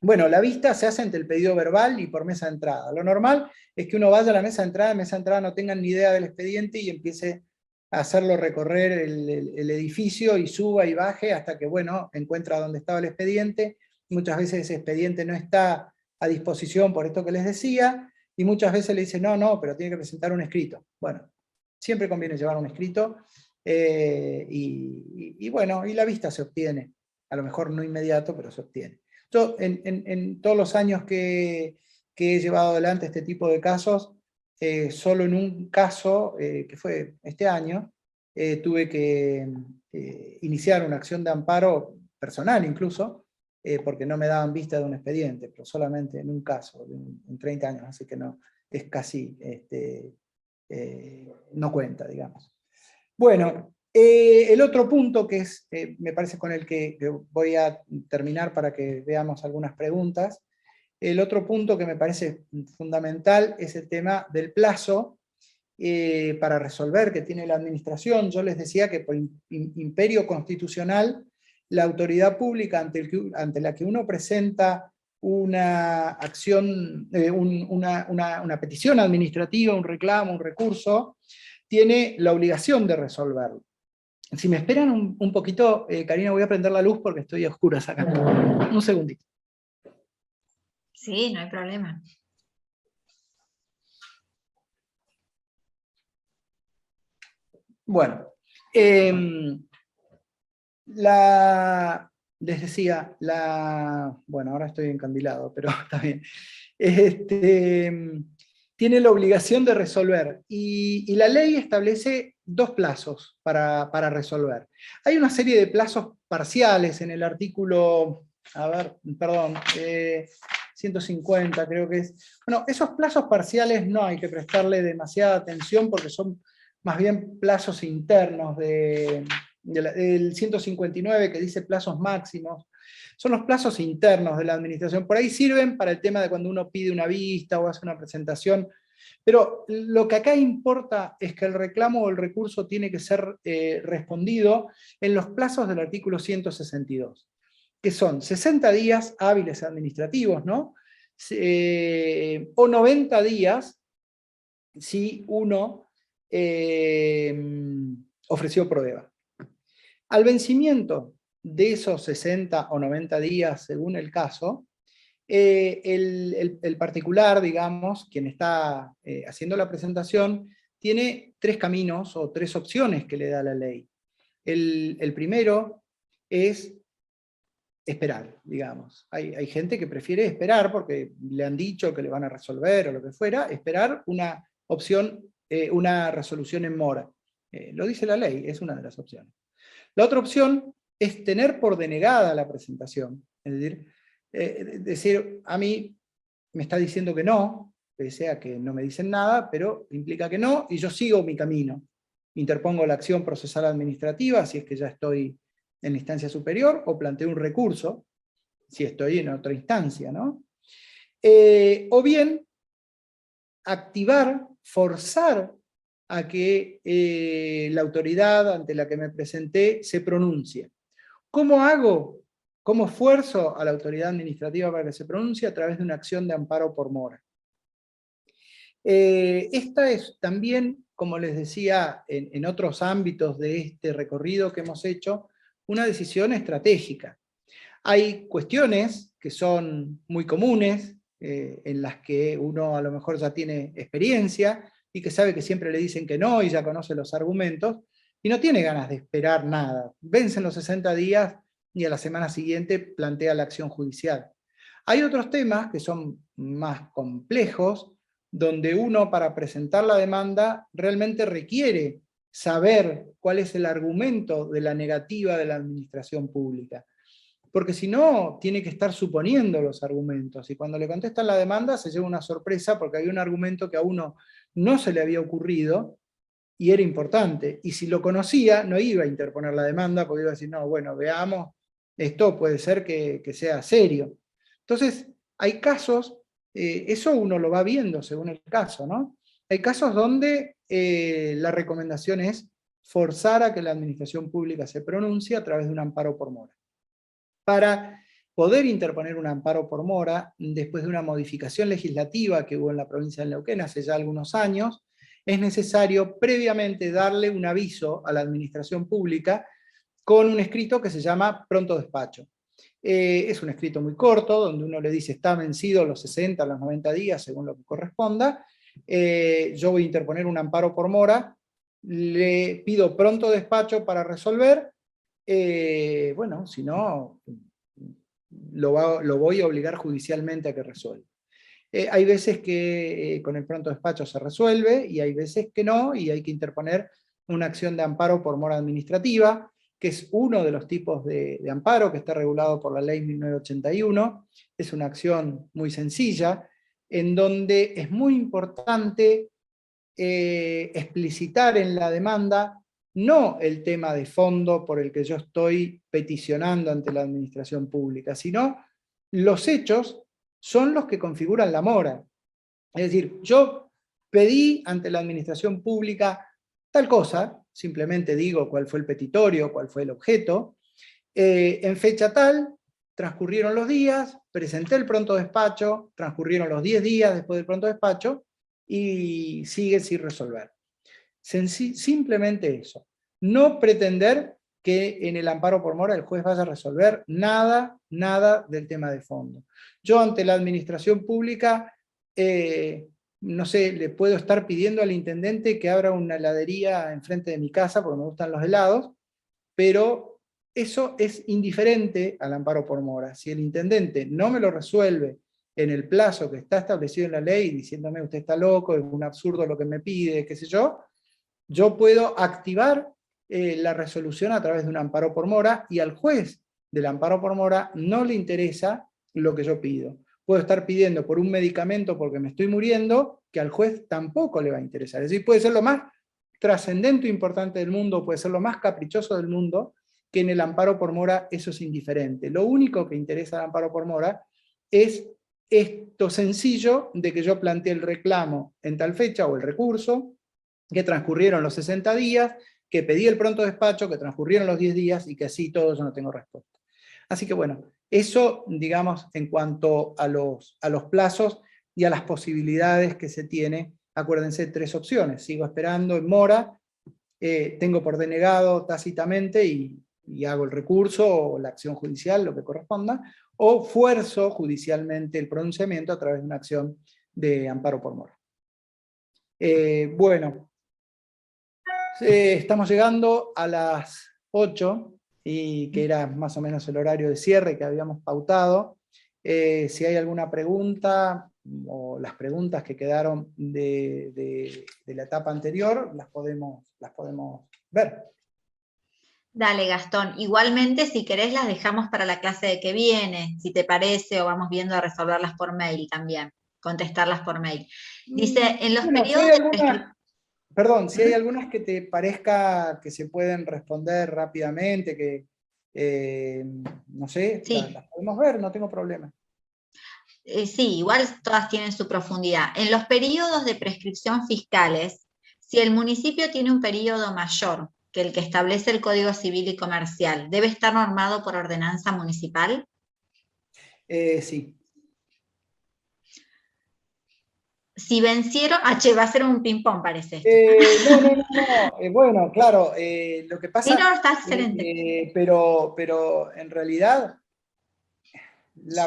bueno, la vista se hace ante el pedido verbal y por mesa de entrada. Lo normal es que uno vaya a la mesa de entrada no tengan ni idea del expediente y empiece a hacerlo recorrer el edificio y suba y baje hasta que, bueno, encuentra dónde estaba el expediente. Muchas veces ese expediente no está a disposición por esto que les decía, y muchas veces le dicen, no, pero tiene que presentar un escrito. Bueno, siempre conviene llevar un escrito, y bueno, y la vista se obtiene. A lo mejor no inmediato, pero se obtiene. Yo, en todos los años que he llevado adelante este tipo de casos, solo en un caso, que fue este año, tuve que iniciar una acción de amparo personal incluso, porque no me daban vista de un expediente, pero solamente en un caso, en 30 años, así que no, es casi, no cuenta, digamos. Bueno, el otro punto que es, me parece con el que voy a terminar para que veamos algunas preguntas, el otro punto que me parece fundamental es el tema del plazo para resolver que tiene la administración. Yo les decía que por imperio constitucional, la autoridad pública ante la que uno presenta una acción, una petición administrativa, un reclamo, un recurso, tiene la obligación de resolverlo. Si me esperan un poquito, Karina, voy a prender la luz porque estoy a oscuras acá. Un segundito. Sí, no hay problema. Bueno, les decía, bueno, ahora estoy encandilado, pero está bien. Tiene la obligación de resolver, y la ley establece 2 plazos para resolver. Hay una serie de plazos parciales en el artículo, 150 creo que es. Bueno, esos plazos parciales no hay que prestarle demasiada atención porque son más bien plazos internos del 159 que dice plazos máximos. Son los plazos internos de la administración. Por ahí sirven para el tema de cuando uno pide una vista o hace una presentación, pero lo que acá importa es que el reclamo o el recurso tiene que ser respondido en los plazos del artículo 162, que son 60 días hábiles administrativos, ¿no? O 90 días si uno ofreció prueba. Al vencimiento de esos 60 o 90 días, según el caso, el particular, digamos, quien está haciendo la presentación, tiene 3 caminos o 3 opciones que le da la ley. El primero es esperar, digamos. Hay gente que prefiere esperar porque le han dicho que le van a resolver o lo que fuera, esperar una opción, una resolución en mora. Lo dice la ley, es una de las opciones. La otra opción es tener por denegada la presentación, es decir, a mí me está diciendo que no, pese a que no me dicen nada, pero implica que no, y yo sigo mi camino. Interpongo la acción procesal administrativa, si es que ya estoy en la instancia superior, o planteo un recurso, si estoy en otra instancia, ¿no? O bien, activar, forzar a que la autoridad ante la que me presenté se pronuncie. ¿Cómo hago? ¿Cómo esfuerzo a la autoridad administrativa para que se pronuncie? A través de una acción de amparo por mora. Esta es también, como les decía, en otros ámbitos de este recorrido que hemos hecho, una decisión estratégica. Hay cuestiones que son muy comunes, en las que uno a lo mejor ya tiene experiencia y que sabe que siempre le dicen que no y ya conoce los argumentos, y no tiene ganas de esperar nada. Vencen los 60 días y a la semana siguiente plantea la acción judicial. Hay otros temas que son más complejos, donde uno para presentar la demanda realmente requiere saber cuál es el argumento de la negativa de la administración pública. Porque si no, tiene que estar suponiendo los argumentos, y cuando le contestan la demanda se lleva una sorpresa porque hay un argumento que a uno no se le había ocurrido y era importante, y si lo conocía no iba a interponer la demanda porque iba a decir, no, bueno, veamos, esto puede ser que sea serio. Entonces, hay casos, eso uno lo va viendo según el caso, ¿no? Hay casos donde la recomendación es forzar a que la administración pública se pronuncie a través de un amparo por mora. Para poder interponer un amparo por mora, después de una modificación legislativa que hubo en la provincia de Neuquén hace ya algunos años, es necesario previamente darle un aviso a la administración pública con un escrito que se llama pronto despacho. Es un escrito muy corto, donde uno le dice está vencido los 60, los 90 días, según lo que corresponda, yo voy a interponer un amparo por mora, le pido pronto despacho para resolver, bueno, si no, lo voy a obligar judicialmente a que resuelva. Hay veces que con el pronto despacho se resuelve, y hay veces que no, y hay que interponer una acción de amparo por mora administrativa, que es uno de los tipos de amparo que está regulado por la ley 1981. Es una acción muy sencilla, en donde es muy importante explicitar en la demanda no el tema de fondo por el que yo estoy peticionando ante la administración pública, sino los hechos son los que configuran la mora. Es decir, yo pedí ante la administración pública tal cosa, simplemente digo cuál fue el petitorio, cuál fue el objeto, en fecha tal, transcurrieron los días, presenté el pronto despacho, transcurrieron los 10 días después del pronto despacho, y sigue sin resolver. Simplemente eso. No pretender que en el amparo por mora el juez vaya a resolver nada del tema de fondo. Yo ante la administración pública, no sé, le puedo estar pidiendo al intendente que abra una heladería enfrente de mi casa porque me gustan los helados, pero eso es indiferente al amparo por mora. Si el intendente no me lo resuelve en el plazo que está establecido en la ley, diciéndome usted está loco, es un absurdo lo que me pide, qué sé yo puedo activar la resolución a través de un amparo por mora, y al juez del amparo por mora no le interesa lo que yo pido. Puedo estar pidiendo por un medicamento porque me estoy muriendo, que al juez tampoco le va a interesar. Es decir, puede ser lo más trascendente e importante del mundo, puede ser lo más caprichoso del mundo, que en el amparo por mora eso es indiferente. Lo único que interesa al amparo por mora es esto sencillo de que yo planteé el reclamo en tal fecha o el recurso, que transcurrieron los 60 días, que pedí el pronto despacho, que transcurrieron los 10 días y que así todo yo no tengo respuesta. Así que bueno, eso digamos en cuanto a los plazos y a las posibilidades que se tiene. Acuérdense, 3 opciones: sigo esperando en mora, tengo por denegado tácitamente y y hago el recurso o la acción judicial, lo que corresponda, o fuerzo judicialmente el pronunciamiento a través de una acción de amparo por mora. Bueno, estamos llegando a las 8, y que era más o menos el horario de cierre que habíamos pautado. Si hay alguna pregunta, o las preguntas que quedaron de la etapa anterior, las podemos ver. Dale, Gastón. Igualmente, si querés, las dejamos para la clase de que viene, si te parece, o vamos viendo a resolverlas por mail también, contestarlas por mail. Dice, en los Bueno, periodos de prescripción... Perdón, si hay algunas que te parezca que se pueden responder rápidamente, que, no sé, Sí. las podemos ver, no tengo problema. Sí, igual todas tienen su profundidad. En los periodos de prescripción fiscales, si el municipio tiene un periodo mayor que el que establece el Código Civil y Comercial, ¿debe estar normado por ordenanza municipal? Sí. Si vencieron... va a ser un ping-pong, parece esto. No. Bueno, claro, lo que Sí, pasa, no, está excelente. pero en realidad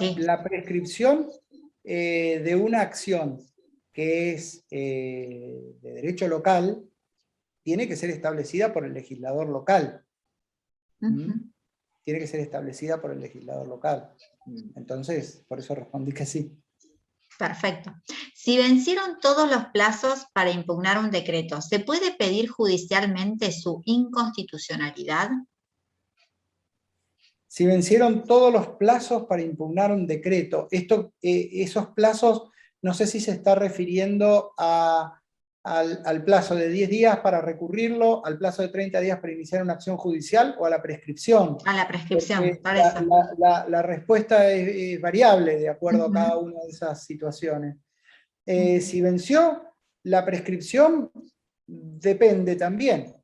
Sí. la prescripción de una acción que es de derecho local tiene que ser establecida por el legislador local. Tiene que ser establecida por el legislador local. Entonces, por eso respondí que sí. Perfecto. Si vencieron todos los plazos para impugnar un decreto, ¿se puede pedir judicialmente su inconstitucionalidad? Si vencieron todos los plazos para impugnar un decreto, esos plazos, no sé si se está refiriendo al plazo de 10 días para recurrirlo, al plazo de 30 días para iniciar una acción judicial, o a la prescripción. A la prescripción, por La, eso. la respuesta es variable de acuerdo a cada una de esas situaciones. Si venció la prescripción, depende también.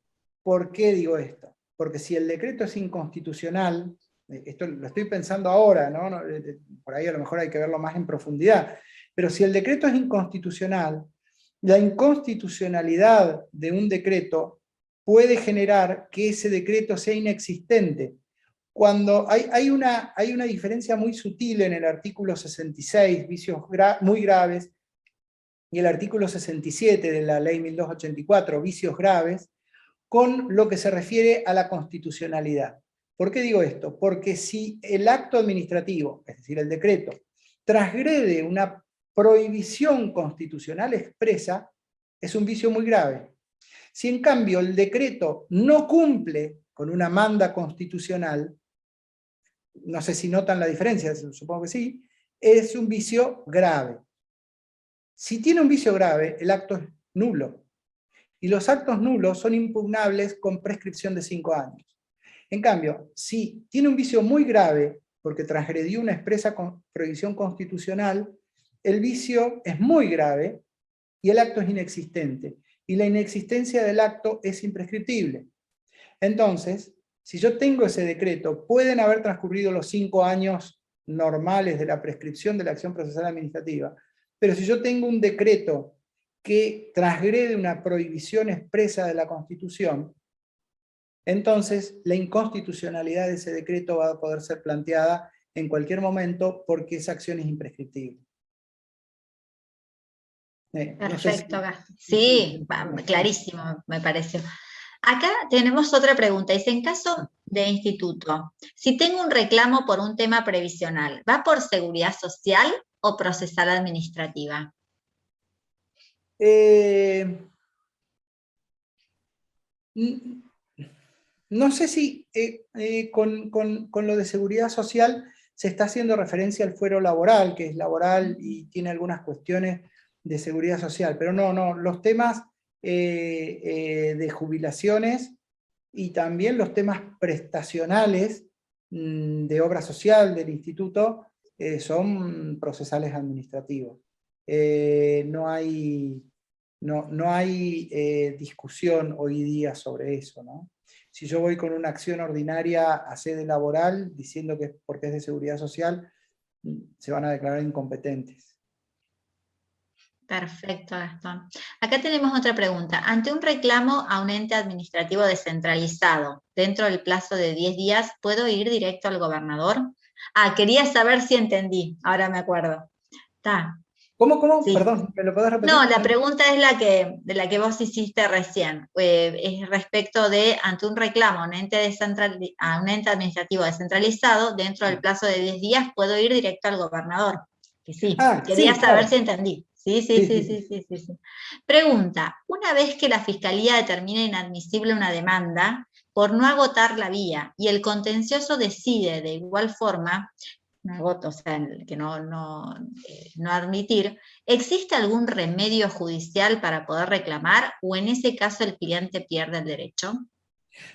¿Por qué digo esto? Porque si el decreto es inconstitucional, esto lo estoy pensando ahora, ¿no? Por ahí a lo mejor hay que verlo más en profundidad, pero si el decreto es inconstitucional, la inconstitucionalidad de un decreto puede generar que ese decreto sea inexistente. Cuando hay una diferencia muy sutil en el artículo 66, vicios muy graves, y el artículo 67 de la ley 1284, vicios graves, con lo que se refiere a la constitucionalidad. ¿Por qué digo esto? Porque si el acto administrativo, es decir, el decreto, transgrede una prohibición constitucional expresa, es un vicio muy grave. Si en cambio el decreto no cumple con una manda constitucional, no sé si notan la diferencia, supongo que sí, es un vicio grave. Si tiene un vicio grave, el acto es nulo. Y los actos nulos son impugnables con prescripción de 5 años. En cambio, si tiene un vicio muy grave, porque transgredió una expresa prohibición constitucional, el vicio es muy grave y el acto es inexistente. Y la inexistencia del acto es imprescriptible. Entonces, si yo tengo ese decreto, pueden haber transcurrido los 5 años normales de la prescripción de la acción procesal administrativa, pero si yo tengo un decreto que transgrede una prohibición expresa de la Constitución, entonces la inconstitucionalidad de ese decreto va a poder ser planteada en cualquier momento porque esa acción es imprescriptible. Perfecto, no sé sí, clarísimo, me pareció. Acá tenemos otra pregunta. Dice, en caso de instituto, si tengo un reclamo por un tema previsional, ¿va por seguridad social o procesal administrativa? No sé si con lo de seguridad social se está haciendo referencia al fuero laboral, que es laboral y tiene algunas cuestiones de seguridad social, pero no, los temas de jubilaciones y también los temas prestacionales de obra social del instituto son procesales administrativos. No hay discusión hoy día sobre eso, ¿no? Si yo voy con una acción ordinaria a sede laboral diciendo que es porque es de seguridad social, se van a declarar incompetentes. Perfecto, Gastón. Acá tenemos otra pregunta. Ante un reclamo a un ente administrativo descentralizado, dentro del plazo de 10 días, ¿puedo ir directo al gobernador? Ah, quería saber si entendí, ahora me acuerdo. Está, ¿Cómo? sí. Perdón, ¿me lo podés repetir? No, la pregunta es de la que vos hiciste recién, es respecto de, ante un reclamo a a un ente administrativo descentralizado, dentro del plazo de 10 días, ¿puedo ir directo al gobernador? Que sí, quería Sí, saber claro. si entendí. Sí, sí, Sí, sí, sí, sí, sí. sí, sí, sí. Pregunta, una vez que la Fiscalía determina inadmisible una demanda por no agotar la vía y el contencioso decide de igual forma no agoto, o sea, que no admitir, ¿existe algún remedio judicial para poder reclamar o en ese caso el cliente pierde el derecho?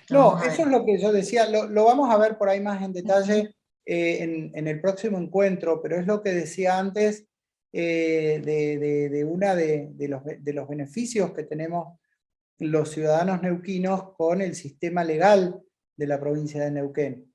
Lo No, vamos a eso ver. es lo que yo decía, lo vamos a ver por ahí más en detalle en el próximo encuentro, pero es lo que decía antes de una de los beneficios que tenemos los ciudadanos neuquinos con el sistema legal de la provincia de Neuquén.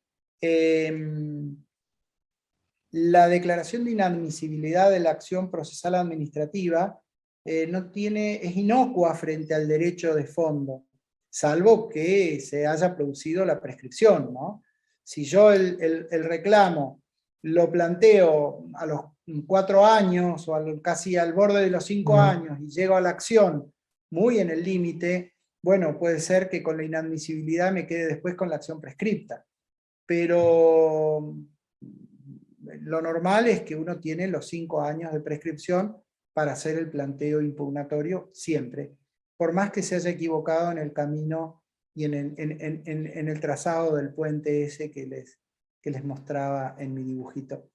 La declaración de inadmisibilidad de la acción procesal administrativa es inocua frente al derecho de fondo, salvo que se haya producido la prescripción, ¿no? Si yo el reclamo lo planteo a los 4 años o casi al borde de los 5 años y llego a la acción muy en el límite, bueno, puede ser que con la inadmisibilidad me quede después con la acción prescripta. Pero lo normal es que uno tiene los 5 años de prescripción para hacer el planteo impugnatorio siempre, por más que se haya equivocado en el camino y en el trazado del puente ese que les mostraba en mi dibujito.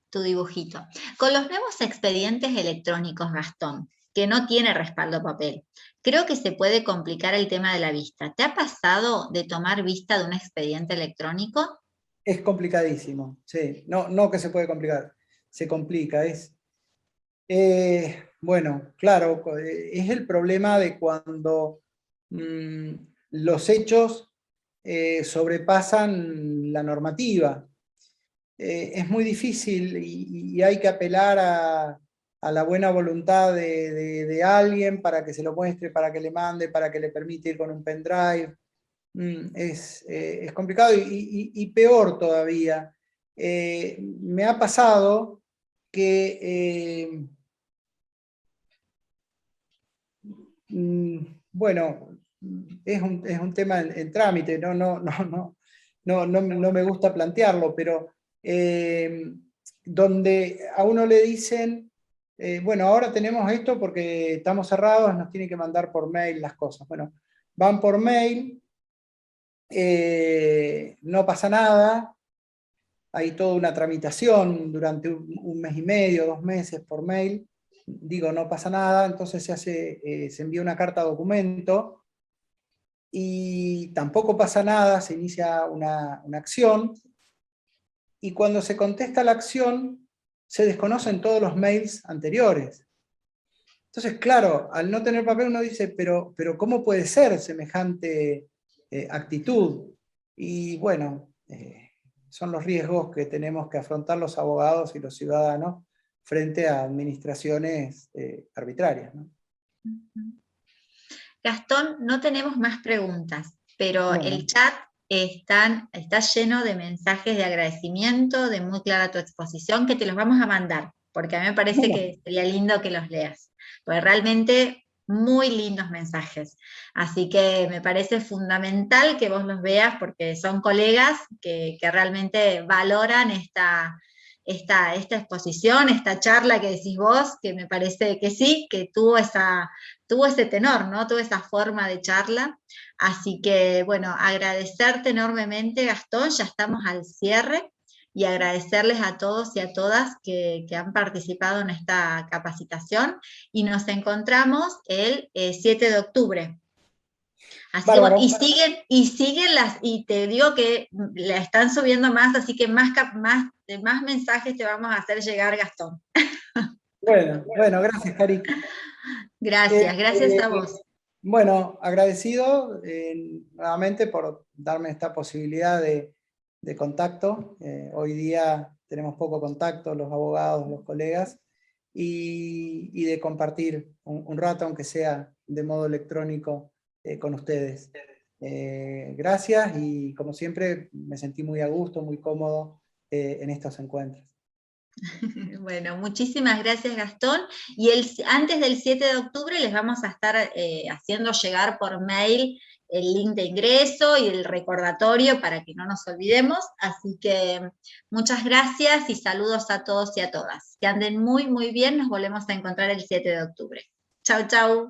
Tu dibujito. Con los nuevos expedientes electrónicos, Gastón, que no tiene respaldo papel, creo que se puede complicar el tema de la vista. ¿Te ha pasado de tomar vista de un expediente electrónico? Es complicadísimo, sí. No que se puede complicar, se complica. Bueno, claro, es el problema de cuando los hechos sobrepasan la normativa. Es muy difícil y hay que apelar a la buena voluntad de alguien para que se lo muestre, para que le mande, para que le permita ir con un pendrive. Es complicado y peor todavía. Me ha pasado que, bueno, es un tema en trámite, no me gusta plantearlo, pero donde a uno le dicen, bueno, ahora tenemos esto porque estamos cerrados, nos tienen que mandar por mail las cosas. Bueno, van por mail, no pasa nada, hay toda una tramitación durante un mes y medio, 2 meses por mail, digo, no pasa nada, entonces se envía una carta documento y tampoco pasa nada, se inicia una acción, y cuando se contesta la acción, se desconocen todos los mails anteriores. Entonces, claro, al no tener papel uno dice, pero ¿cómo puede ser semejante actitud? Y bueno, son los riesgos que tenemos que afrontar los abogados y los ciudadanos frente a administraciones arbitrarias, ¿no? Gastón, no tenemos más preguntas, pero Bueno, el chat está lleno de mensajes de agradecimiento, de muy clara tu exposición, que te los vamos a mandar, porque a mí me parece bueno, que sería lindo que los leas, porque realmente muy lindos mensajes. Así que me parece fundamental que vos los veas, porque son colegas que realmente valoran esta exposición, esta charla que decís vos, que me parece que sí, que tuvo ese tenor, ¿no? Tuvo esa forma de charla. Así que, bueno, agradecerte enormemente, Gastón, ya estamos al cierre, y agradecerles a todos y a todas que han participado en esta capacitación, y nos encontramos el 7 de octubre. Así que bueno, bárbaro. y te digo que la están subiendo más, así que más mensajes te vamos a hacer llegar, Gastón. Bueno, gracias, Cari. Gracias a vos. Bueno, agradecido nuevamente por darme esta posibilidad de contacto. Hoy día tenemos poco contacto los abogados, los colegas, y de compartir un rato, aunque sea de modo electrónico, con ustedes. Gracias, y como siempre me sentí muy a gusto, muy cómodo en estos encuentros. Bueno, muchísimas gracias, Gastón. Y antes del 7 de octubre les vamos a estar haciendo llegar por mail el link de ingreso y el recordatorio para que no nos olvidemos. Así que muchas gracias y saludos a todos y a todas. Que anden muy, muy bien. Nos volvemos a encontrar el 7 de octubre. Chau, chau.